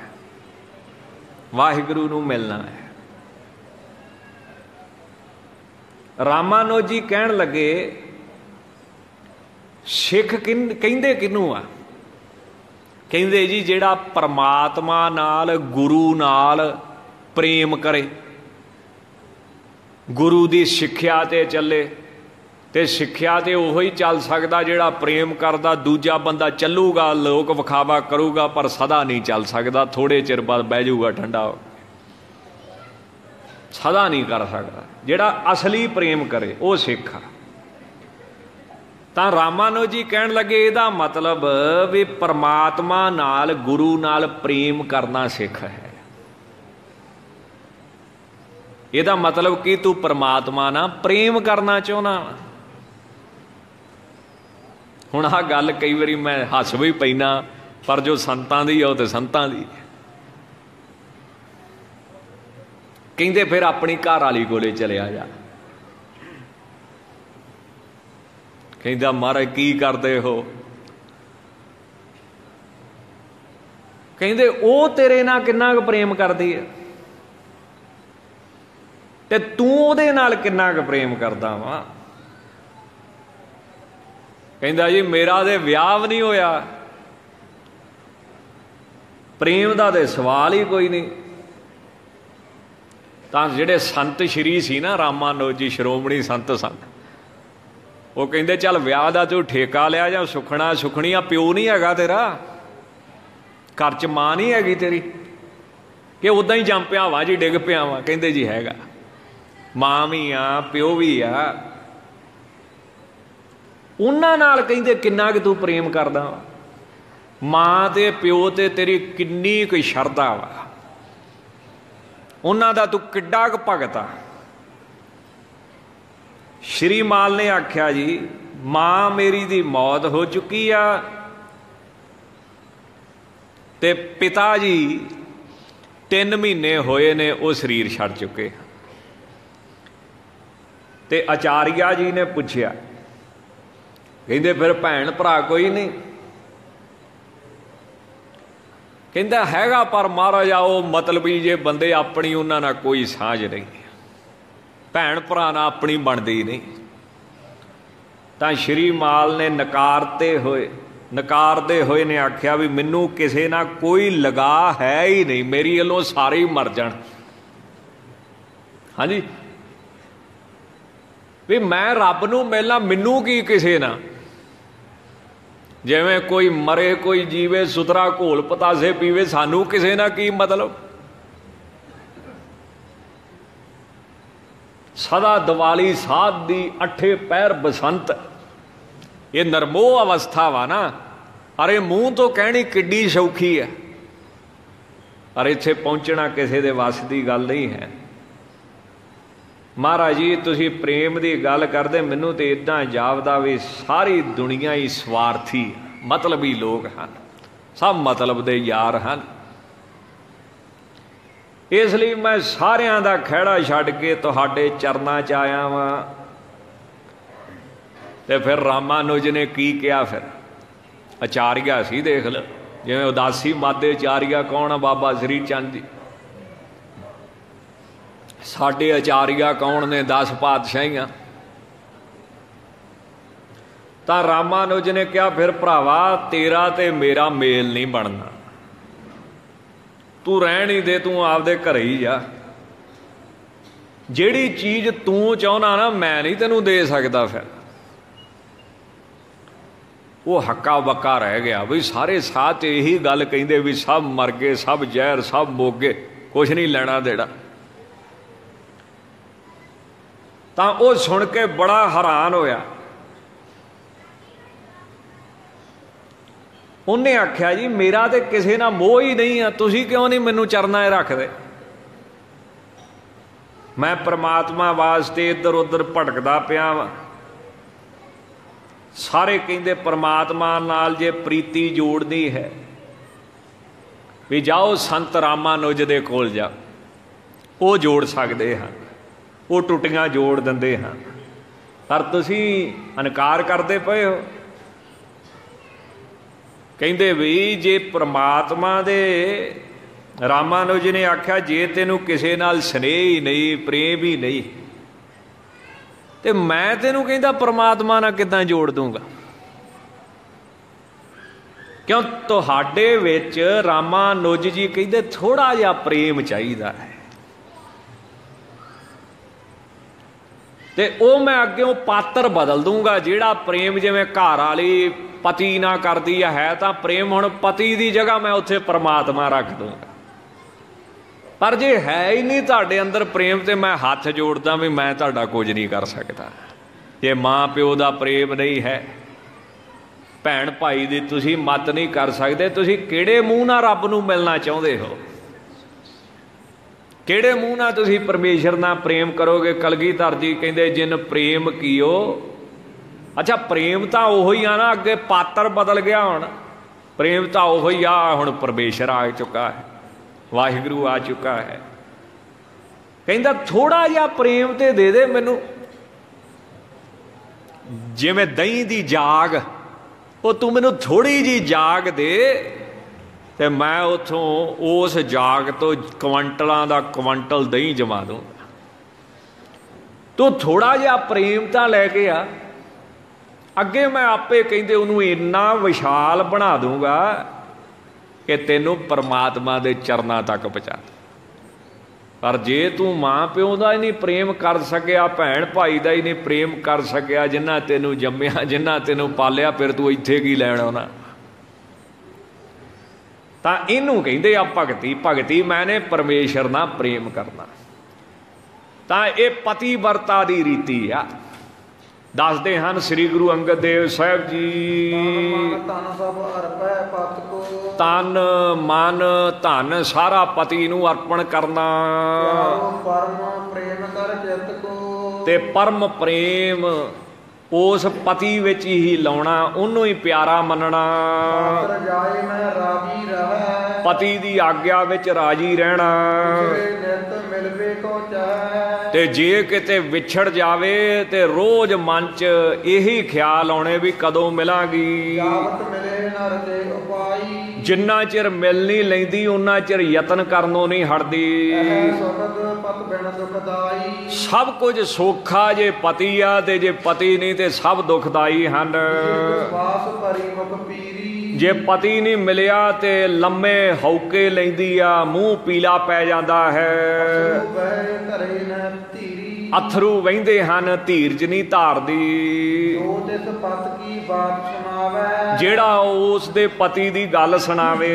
ਵਾਹਿਗੁਰੂ ਨੂੰ ਮਿਲਣਾ ਹੈ। ਰਾਮਾਨੁਜ ਜੀ ਕਹਿਣ ਲੱਗੇ ਸਿੱਖ ਕਹਿੰਦੇ ਕਿਹਨੂੰ ਆ? ਕਹਿੰਦੇ ਜੀ ਜਿਹੜਾ ਪਰਮਾਤਮਾ ਨਾਲ, ਗੁਰੂ ਨਾਲ ਪ੍ਰੇਮ ਕਰੇ, ਗੁਰੂ ਦੀ ਸਿੱਖਿਆ ਤੇ ਚੱਲੇ। ਤੇ ਸਿੱਖਿਆ ਤੇ ਉਹੀ ਚੱਲ ਸਕਦਾ ਜਿਹੜਾ ਪ੍ਰੇਮ ਕਰਦਾ। ਦੂਜਾ ਬੰਦਾ ਚੱਲੂਗਾ, ਲੋਕ ਵਿਖਾਵਾ ਕਰੂਗਾ, ਪਰ ਸਦਾ ਨਹੀਂ ਚੱਲ ਸਕਦਾ, ਥੋੜੇ ਚਿਰ ਬਾਅਦ ਬਹਿ ਜਾਊਗਾ ਠੰਡਾ ਹੋ ਕੇ, ਸਦਾ ਨਹੀਂ ਕਰ ਸਕਦਾ। ਜਿਹੜਾ ਅਸਲੀ ਪ੍ਰੇਮ ਕਰੇ ਉਹ ਸਿੱਖ ਆ। ਤਾਂ ਰਾਮਾਨੁਜ ਜੀ ਕਹਿਣ ਲੱਗੇ ਇਹਦਾ ਮਤਲਬ ਵੀ ਪਰਮਾਤਮਾ ਨਾਲ, ਗੁਰੂ ਨਾਲ ਪ੍ਰੇਮ ਕਰਨਾ ਸਿੱਖ ਹੈ। ਇਹਦਾ ਮਤਲਬ ਕਿ ਤੂੰ ਪਰਮਾਤਮਾ ਨਾਲ ਪ੍ਰੇਮ ਕਰਨਾ ਚਾਹੁੰਦਾ। ਹੁਣ ਆਹ ਗੱਲ ਕਈ ਵਾਰੀ ਮੈਂ ਹੱਸ ਵੀ ਪੈਣਾ, ਪਰ ਜੋ ਸੰਤਾਂ ਦੀ ਆ ਉਹ ਤੇ ਸੰਤਾਂ ਦੀ। ਕਹਿੰਦੇ ਫਿਰ ਆਪਣੀ ਘਰ ਵਾਲੀ ਕੋਲੇ ਚਲਿਆ ਜਾ। ਕਹਿੰਦਾ ਮਹਾਰਾਜ ਕੀ ਕਰਦੇ ਹੋ? ਕਹਿੰਦੇ ਉਹ ਤੇਰੇ ਨਾਲ ਕਿੰਨਾ ਕੁ ਪ੍ਰੇਮ ਕਰਦੀ ਹੈ ਤੇ ਤੂੰ ਉਹਦੇ ਨਾਲ ਕਿੰਨਾ ਕੁ ਪ੍ਰੇਮ ਕਰਦਾ ਵਾ? ਕਹਿੰਦਾ ਜੀ ਮੇਰਾ ਤੇ ਵਿਆਹ ਵੀ ਨਹੀਂ ਹੋਇਆ, ਪ੍ਰੇਮ ਦਾ ਤੇ ਸਵਾਲ ਹੀ ਕੋਈ ਨਹੀਂ। ਤਾਂ ਜਿਹੜੇ ਸੰਤ ਸ਼੍ਰੀ ਸੀ ਨਾ ਰਾਮਾਨੁਜ ਜੀ, ਸ਼੍ਰੋਮਣੀ ਸੰਤ ਸਨ, ਉਹ ਕਹਿੰਦੇ ਚੱਲ ਵਿਆਹ ਦਾ ਤੂੰ ਠੇਕਾ ਲਿਆ ਜਾਂ ਸੁਖਣਾ ਸੁਖਣੀ, ਆ ਪਿਓ ਨਹੀਂ ਹੈਗਾ ਤੇਰਾ, ਘਰ 'ਚ ਮਾਂ ਨਹੀਂ ਹੈਗੀ ਤੇਰੀ, ਕਿ ਉੱਦਾਂ ਹੀ ਜੰਮ ਪਿਆ ਵਾ ਜੀ, ਡਿੱਗ ਪਿਆ ਵਾ? ਕਹਿੰਦੇ ਜੀ ਹੈਗਾ, ਮਾਂ ਵੀ ਆ ਪਿਓ ਵੀ ਆ। ਉਹਨਾਂ ਨਾਲ ਕਹਿੰਦੇ ਕਿੰਨਾ ਕਿ ਤੂੰ ਪ੍ਰੇਮ ਕਰਦਾ ਵਾ? ਮਾਂ ਤੇ ਪਿਓ ਤੇ ਤੇਰੀ ਕਿੰਨੀ ਕੁ ਸ਼ਰਧਾ ਵਾ, ਉਹਨਾਂ ਦਾ ਤੂੰ ਕਿੱਡਾ ਕੁ ਭਗਤ ਆ? ਸ਼੍ਰੀ ਮਾਲ ਨੇ ਆਖਿਆ ਜੀ ਮਾਂ ਮੇਰੀ ਦੀ ਮੌਤ ਹੋ ਚੁੱਕੀ ਆ ਤੇ ਪਿਤਾ ਜੀ 3 ਮਹੀਨੇ ਹੋਏ ਨੇ ਉਹ ਸਰੀਰ ਛੱਡ ਚੁੱਕੇ। ਤੇ ਆਚਾਰੀਆ ਜੀ ਨੇ ਪੁੱਛਿਆ, ਕਹਿੰਦੇ ਫਿਰ ਭੈਣ ਭਰਾ ਕੋਈ ਨਹੀਂ? ਕਹਿੰਦਾ ਹੈਗਾ, ਪਰ ਮਹਾਰਾਜ ਉਹ ਮਤਲਬੀ ਜੇ ਬੰਦੇ, ਆਪਣੀ ਉਹਨਾਂ ਨਾਲ ਕੋਈ ਸਾਂਝ ਨਹੀਂ, ਭੈਣ ਭਰਾ ਨਾਲ ਆਪਣੀ ਬਣਦੀ ਨਹੀਂ। ਤਾਂ ਸ਼੍ਰੀ ਮਾਲ ਨੇ ਨਕਾਰਦੇ ਹੋਏ ਨੇ ਆਖਿਆ ਵੀ ਮੈਨੂੰ ਕਿਸੇ ਨਾਲ ਕੋਈ ਲਗਾ ਹੈ ਹੀ ਨਹੀਂ, ਮੇਰੀ ਵੱਲੋਂ ਸਾਰੇ ਹੀ ਮਰ ਜਾਣ। ਹਾਂਜੀ, ਵੀ ਮੈਂ ਰੱਬ ਨੂੰ ਮਿਲਣਾ, ਮੈਨੂੰ ਕੀ ਕਿਸੇ ਨਾਲ? ਜਿਵੇਂ ਕੋਈ ਮਰੇ ਕੋਈ ਜੀਵੇ, ਸੁਥਰਾ ਘੋਲ ਪਤਾਸੇ ਪੀਵੇ, ਸਾਨੂੰ ਕਿਸੇ ਨਾਲ ਕੀ ਮਤਲਬ? ਸਦਾ ਦੀਵਾਲੀ ਸਾਧ ਦੀ 8 ਪਹਿਰ ਬਸੰਤ, ਇਹ ਨਰਮੋਹ ਅਵਸਥਾ ਵਾ ਨਾ। ਅਰੇ ਮੂੰਹ ਤੋਂ ਕਹਿਣੀ ਕਿੱਡੀ ਸੌਖੀ ਹੈ, ਪਰ ਇੱਥੇ ਪਹੁੰਚਣਾ ਕਿਸੇ ਦੇ ਵੱਸ ਦੀ ਗੱਲ ਨਹੀਂ ਹੈ। ਮਹਾਰਾਜ ਜੀ ਤੁਸੀਂ ਪ੍ਰੇਮ ਦੀ ਗੱਲ ਕਰਦੇ, ਮੈਨੂੰ ਤੇ ਇੱਦਾਂ ਜਾਪਦਾ ਵੀ ਸਾਰੀ ਦੁਨੀਆ ਹੀ ਸਵਾਰਥੀ, ਮਤਲਬੀ ਲੋਕ ਹਨ, ਸਭ ਮਤਲਬ ਦੇ ਯਾਰ ਹਨ। ਇਸ ਲਈ ਮੈਂ ਸਾਰਿਆਂ ਦਾ ਖਹਿੜਾ ਛੱਡ ਕੇ ਤੁਹਾਡੇ ਚਰਨਾਂ 'ਚ ਆਇਆ ਵਾਂ। ਤੇ ਫਿਰ ਰਾਮਾਨੁਜ ਨੇ ਕੀ ਕਿਹਾ? ਫਿਰ ਆਚਾਰੀਆ ਸੀ, ਦੇਖ ਲਓ, ਜਿਵੇਂ ਉਦਾਸੀ ਮਾਦੇ ਆਚਾਰੀਆ ਕੌਣ ਆ? ਬਾਬਾ ਸ੍ਰੀ ਚੰਦ ਜੀ। ਸਾਡੇ ਆਚਾਰੀਆ ਕੌਣ ਨੇ? 10 ਪਾਤਸ਼ਾਹੀਆਂ। ਤਾਂ ਰਾਮਾਨੁਜ ਨੇ ਕਿਹਾ ਫਿਰ ਭਰਾਵਾ ਤੇਰਾ ਤੇ ਮੇਰਾ ਮੇਲ ਨਹੀਂ ਬਣਨਾ, ਤੂੰ ਰਹਿਣ ਹੀ ਦੇ, ਤੂੰ ਆਪਦੇ ਘਰੇ ਹੀ ਜਾ। ਜਿਹੜੀ ਚੀਜ਼ ਤੂੰ ਚਾਹੁੰਦਾ ਨਾ ਮੈਂ ਨਹੀਂ ਤੈਨੂੰ ਦੇ ਸਕਦਾ। ਫਿਰ ਉਹ ਹੱਕਾ ਬੱਕਾ ਰਹਿ ਗਿਆ ਵੀ ਸਾਰੇ ਸਾਥ ਇਹੀ ਗੱਲ ਕਹਿੰਦੇ ਵੀ ਸਭ ਮਰ ਗਏ, ਸਭ ਜ਼ਹਿਰ, ਸਭ ਮੁੱਕ ਗਏ, ਕੁਛ ਨਹੀਂ ਲੈਣਾ ਦੇਣਾ। ਤਾਂ ਉਹ ਸੁਣ ਕੇ ਬੜਾ ਹੈਰਾਨ ਹੋਇਆ। ਉਹਨੇ ਆਖਿਆ ਜੀ ਮੇਰਾ ਤੇ ਕਿਸੇ ਨਾਲ ਮੋਹ ਹੀ ਨਹੀਂ ਆ, ਤੁਸੀਂ ਕਿਉਂ ਨਹੀਂ ਮੈਨੂੰ ਚਰਨਾਂ 'ਚ ਰੱਖਦੇ? ਮੈਂ ਪ੍ਰਮਾਤਮਾ ਵਾਸਤੇ ਇੱਧਰ ਉੱਧਰ ਭਟਕਦਾ ਪਿਆ ਵਾਂ। ਸਾਰੇ ਕਹਿੰਦੇ ਪ੍ਰਮਾਤਮਾ ਨਾਲ ਜੇ ਪ੍ਰੀਤੀ ਜੋੜਨੀ ਹੈ ਵੀ ਜਾਓ ਸੰਤ ਰਾਮਾਨੁਜ ਦੇ ਕੋਲ ਜਾ, ਉਹ ਜੋੜ ਸਕਦੇ ਹਨ, ਉਹ ਟੁੱਟੀਆਂ ਜੋੜ ਦਿੰਦੇ ਹਨ। ਪਰ ਤੁਸੀਂ ਇਨਕਾਰ ਕਰਦੇ ਪਏ ਹੋ। ਕਹਿੰਦੇ ਵੀ ਜੇ ਪ੍ਰਮਾਤਮਾ ਦੇ, ਰਾਮਾਨੁਜ ਨੇ ਆਖਿਆ ਜੇ ਤੈਨੂੰ ਕਿਸੇ ਨਾਲ ਸਨੇਹ ਹੀ ਨਹੀਂ, ਪ੍ਰੇਮ ਹੀ ਨਹੀਂ, ਤੇ ਮੈਂ ਤੈਨੂੰ ਕਹਿੰਦਾ ਪ੍ਰਮਾਤਮਾ ਨਾਲ ਕਿੱਦਾਂ ਜੋੜ ਦੂੰਗਾ? ਕਿਉਂ ਤੁਹਾਡੇ ਵਿੱਚ ਰਾਮਾਨੁਜ ਜੀ ਕਹਿੰਦੇ ਥੋੜਾ ਜਿਹਾ ਪ੍ਰੇਮ ਚਾਹੀਦਾ ਹੈ, ਤੇ ਉਹ ਮੈਂ ਅੱਗਿਓਂ ਪਾਤਰ ਬਦਲ ਦੂੰਗਾ। ਜਿਹੜਾ ਪ੍ਰੇਮ ਜਿਵੇਂ ਘਰ ਵਾਲੀ ਪਤੀ ਨਾ ਕਰਦੀ ਹੈ ਤਾਂ ਪ੍ਰੇਮ ਹੁਣ ਪਤੀ ਦੀ ਜਗ੍ਹਾ ਮੈਂ ਉੱਥੇ ਪ੍ਰਮਾਤਮਾ ਰੱਖ ਦੂੰਗਾ। ਪਰ ਜੇ ਹੈ ਹੀ ਨਹੀਂ ਤੁਹਾਡੇ ਅੰਦਰ ਪ੍ਰੇਮ, ਤੇ ਮੈਂ ਹੱਥ ਜੋੜਦਾ ਵੀ ਮੈਂ ਤੁਹਾਡਾ ਕੁਝ ਨਹੀਂ ਕਰ ਸਕਦਾ। ਜੇ ਮਾਂ ਪਿਓ ਦਾ ਪ੍ਰੇਮ ਨਹੀਂ ਹੈ, ਭੈਣ ਭਾਈ ਦੀ ਤੁਸੀਂ ਮਤ ਨਹੀਂ ਕਰ ਸਕਦੇ, ਤੁਸੀਂ ਕਿਹੜੇ ਮੂੰਹ ਨਾਲ ਰੱਬ ਨੂੰ ਮਿਲਣਾ ਚਾਹੁੰਦੇ ਹੋ? ਕਿਹੜੇ ਮੂੰਹ ਨਾਲ ਤੁਸੀਂ ਪਰਮੇਸ਼ਰ ਨਾਲ ਪ੍ਰੇਮ ਕਰੋਗੇ? ਕਲਗੀਧਰ ਜੀ ਕਹਿੰਦੇ ਜਿਨ ਪ੍ਰੇਮ ਕੀਓ। ਅੱਛਾ ਪ੍ਰੇਮ ਤਾਂ ਉਹੋ ਹੀ ਆ ਨਾ, ਅੱਗੇ ਪਾਤਰ ਬਦਲ ਗਿਆ, ਹੁਣ ਪ੍ਰੇਮ ਤਾਂ ਉਹੋ ਹੀ ਆ, ਹੁਣ ਪਰਮੇਸ਼ਰ ਆ ਚੁੱਕਾ ਹੈ, ਵਾਹਿਗੁਰੂ ਆ ਚੁੱਕਾ ਹੈ। ਕਹਿੰਦਾ ਥੋੜਾ ਜਿਹਾ ਪ੍ਰੇਮ ਤੇ ਦੇ ਦੇ ਮੈਨੂੰ, ਜਿਵੇਂ ਦਹੀਂ ਦੀ ਜਾਗ, ਉਹ ਤੂੰ ਮੈਨੂੰ ਥੋੜੀ ਜੀ ਜਾਗ ਦੇ ਤੇ ਮੈਂ ਉਥੋਂ ਉਸ ਜਾਗ ਤੋਂ ਕੁਆਂਟਲਾਂ ਦਾ ਕੁਆਂਟਲ ਦਹੀਂ ਜਮਾ ਦੂੰਗਾ। ਤੂੰ ਥੋੜਾ ਜਿਹਾ ਪ੍ਰੇਮ ਤਾਂ ਲੈ ਕੇ ਆ, ਅੱਗੇ ਮੈਂ ਆਪੇ ਕਹਿੰਦੇ ਉਹਨੂੰ ਇੰਨਾ ਵਿਸ਼ਾਲ ਬਣਾ ਦੂੰਗਾ ਕਿ ਤੈਨੂੰ ਪਰਮਾਤਮਾ ਦੇ ਚਰਨਾਂ ਤੱਕ ਪਹੁੰਚਾ। ਪਰ ਜੇ ਤੂੰ ਮਾਂ ਪਿਓ ਦਾ ਹੀ ਨਹੀਂ ਪ੍ਰੇਮ ਕਰ ਸਕਿਆ, ਭੈਣ ਭਾਈ ਦਾ ਹੀ ਨਹੀਂ ਪ੍ਰੇਮ ਕਰ ਸਕਿਆ, ਜਿਨ੍ਹਾਂ ਤੈਨੂੰ ਜੰਮਿਆ, ਜਿਨ੍ਹਾਂ ਤੈਨੂੰ ਪਾਲਿਆ, ਫਿਰ ਤੂੰ ਇੱਥੇ ਕੀ ਲੈਣ ਆਉਣਾ। ਤਾਂ ਇਹਨੂੰ ਕਹਿੰਦੇ ਆ ਭਗਤੀ। ਭਗਤੀ ਮੈਨੇ ਪਰਮੇਸ਼ਰ ਨਾਲ ਪ੍ਰੇਮ ਕਰਨਾ। ਤਾਂ ਇਹ ਪਤੀ ਵਰਤਾ ਦੀ ਰੀਤੀ ਆ। ਦੱਸਦੇ ਹਨ ਸ੍ਰੀ ਗੁਰੂ ਅੰਗਦ ਦੇਵ ਸਾਹਿਬ ਜੀ, ਤਨ ਸਭ ਅਰਪੈ ਪਤ ਕੋ, ਤਨ ਮਨ ਧਨ ਸਾਰਾ ਪਤੀ ਨੂੰ ਅਰਪਣ ਕਰਨਾ, ਪਰਮ ਪ੍ਰੇਮ ਕਰ ਚਿਤ ਕੋ, ਤੇ ਪਰਮ ਪ੍ਰੇਮ ਉਸ ਪਤੀ ਵਿੱਚ ਹੀ ਲਾਉਣਾ, ਉਹਨੂੰ ਹੀ ਪਿਆਰਾ ਮੰਨਣਾ, ਜਾਏ ਮੈਂ ਰਾਜੀ ਰਹਿ, ਪਤੀ ਦੀ ਆਗਿਆ ਵਿੱਚ ਰਾਜੀ ਰਹਿਣਾ। ਨਿਤ ਮਿਲਵੇ ਕੋ ਚਾਹੈ, ਤੇ ਜੇ ਕਿਤੇ ਵਿਛੜ ਜਾਵੇ ਤੇ ਰੋਜ਼ ਮਨ 'ਚ ਇਹੀ ਖਿਆਲ ਆਉਣੇ ਵੀ ਕਦੋਂ ਮਿਲਾਂਗੀ। ਜਾਵਤ ਮਿਲੇ ਨਰ ਦੇ ਉਪਾਈ, ਜਿੰਨਾ ਚਿਰ ਮਿਲ ਨਹੀਂ ਲੈਂਦੀ ਉਹਨਾਂ ਚਿਰ ਯਤਨ ਕਰਨੋਂ ਨਹੀਂ ਹਟਦੀ। ਸੁਖਦ ਪਤ ਬਿਨ ਦੁਖਦਾਈ, ਸਭ ਕੁਝ ਸੌਖਾ ਜੇ ਪਤੀ ਆ, ਤੇ ਜੇ ਪਤੀ ਨਹੀਂ ਤੇ ਸਭ ਦੁਖਦਾਈ ਹਨ। ਵਾਸ ਭਰੀ ਮੁਖ ਪੀਰੀ, ਜੇ ਪਤੀ ਨਹੀਂ ਮਿਲਿਆ ਤੇ ਲੰਮੇ ਹੌਕੇ ਲੈਂਦੀ ਆ, ਮੂੰਹ ਪੀਲਾ ਪੈ ਜਾਂਦਾ ਹੈ, ਬਹਿ ਧਰੇ ਨ ਧੀਰੀ, ਅਥਰੂ ਵਹਿੰਦੇ ਹਨ, ਧੀਰਜ ਨਹੀਂ ਧਾਰਦੀ। ਜੋ ਤਿਸ ਪਤ ਕੀ ਬਾਤ ਸੁਣਾਵੇ, ਜਿਹੜਾ ਉਸ ਦੇ ਪਤੀ ਦੀ ਗੱਲ ਸੁਣਾਵੇ,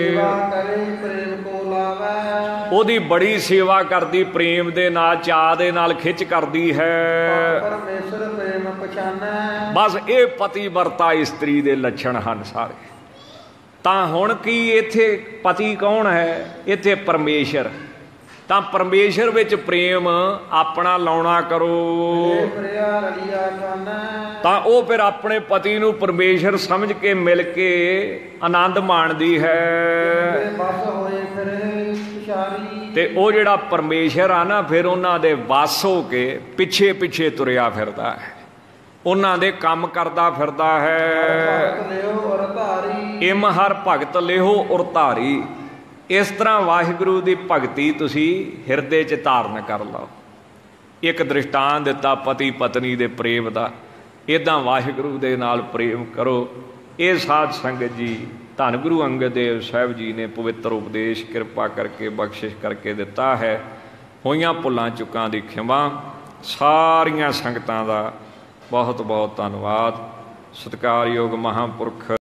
ਸੇਵਾ ਕਰੇ ਪ੍ਰੇਮ ਕੋ ਲਾਵੇ, ਉਹਦੀ ਬੜੀ ਸੇਵਾ ਕਰਦੀ, ਪ੍ਰੇਮ ਦੇ ਨਾਲ, ਚਾਅ ਦੇ ਨਾਲ ਖਿੱਚ ਕਰਦੀ ਹੈ। ਪਰਮੇਸ਼ਰ ਪ੍ਰੇਮ ਪਛਾਨੈ, ਬਸ ਇਹ ਪਤੀ ਵਰਤਾ ਇਸਤਰੀ ਦੇ ਲੱਛਣ ਹਨ ਸਾਰੇ। ਤਾਂ ਹੁਣ ਕੀ ਇੱਥੇ ਪਤੀ ਕੌਣ ਹੈ? ਇੱਥੇ ਪਰਮੇਸ਼ਰ। ਤਾਂ ਪਰਮੇਸ਼ਰ ਵਿੱਚ ਪ੍ਰੇਮ ਆਪਣਾ ਲਾਉਣਾ ਕਰੋ। ਤਾਂ ਉਹ ਫਿਰ ਆਪਣੇ ਪਤੀ ਨੂੰ ਪਰਮੇਸ਼ਰ ਸਮਝ ਕੇ ਮਿਲ ਕੇ ਆਨੰਦ ਮਾਣਦੀ ਹੈ। ਤੇ ਉਹ ਜਿਹੜਾ ਪਰਮੇਸ਼ਰ ਆ ਨਾ, ਫਿਰ ਉਹਨਾਂ ਦੇ ਵੱਸ ਹੋ ਕੇ ਪਿੱਛੇ ਪਿੱਛੇ ਤੁਰਿਆ ਫਿਰਦਾ ਹੈ, ਉਹਨਾਂ ਦੇ ਕੰਮ ਕਰਦਾ ਫਿਰਦਾ ਹੈ। ਇਮ ਹਰ ਭਗਤ ਲਿਹੋ ਉਰ ਧਾਰੀ। ਇਸ ਤਰ੍ਹਾਂ ਵਾਹਿਗੁਰੂ ਦੀ ਭਗਤੀ ਤੁਸੀਂ ਹਿਰਦੇ 'ਚ ਧਾਰਨ ਕਰ ਲਓ। ਇੱਕ ਦ੍ਰਿਸ਼ਟਾਂਤ ਦਿੱਤਾ ਪਤੀ ਪਤਨੀ ਦੇ ਪ੍ਰੇਮ ਦਾ, ਇੱਦਾਂ ਵਾਹਿਗੁਰੂ ਦੇ ਨਾਲ ਪ੍ਰੇਮ ਕਰੋ। ਇਹ ਸਾਧ ਸੰਗਤ ਜੀ ਧੰਨ ਗੁਰੂ ਅੰਗਦ ਦੇਵ ਸਾਹਿਬ ਜੀ ਨੇ ਪਵਿੱਤਰ ਉਪਦੇਸ਼ ਕਿਰਪਾ ਕਰਕੇ ਬਖਸ਼ਿਸ਼ ਕਰਕੇ ਦਿੱਤਾ ਹੈ। ਹੋਈਆਂ ਭੁੱਲਾਂ ਚੁੱਕਾਂ ਦੀ ਖਿਮਾ। ਸਾਰੀਆਂ ਸੰਗਤਾਂ ਦਾ ਬਹੁਤ ਬਹੁਤ ਧੰਨਵਾਦ। ਸਤਿਕਾਰਯੋਗ ਮਹਾਂਪੁਰਖ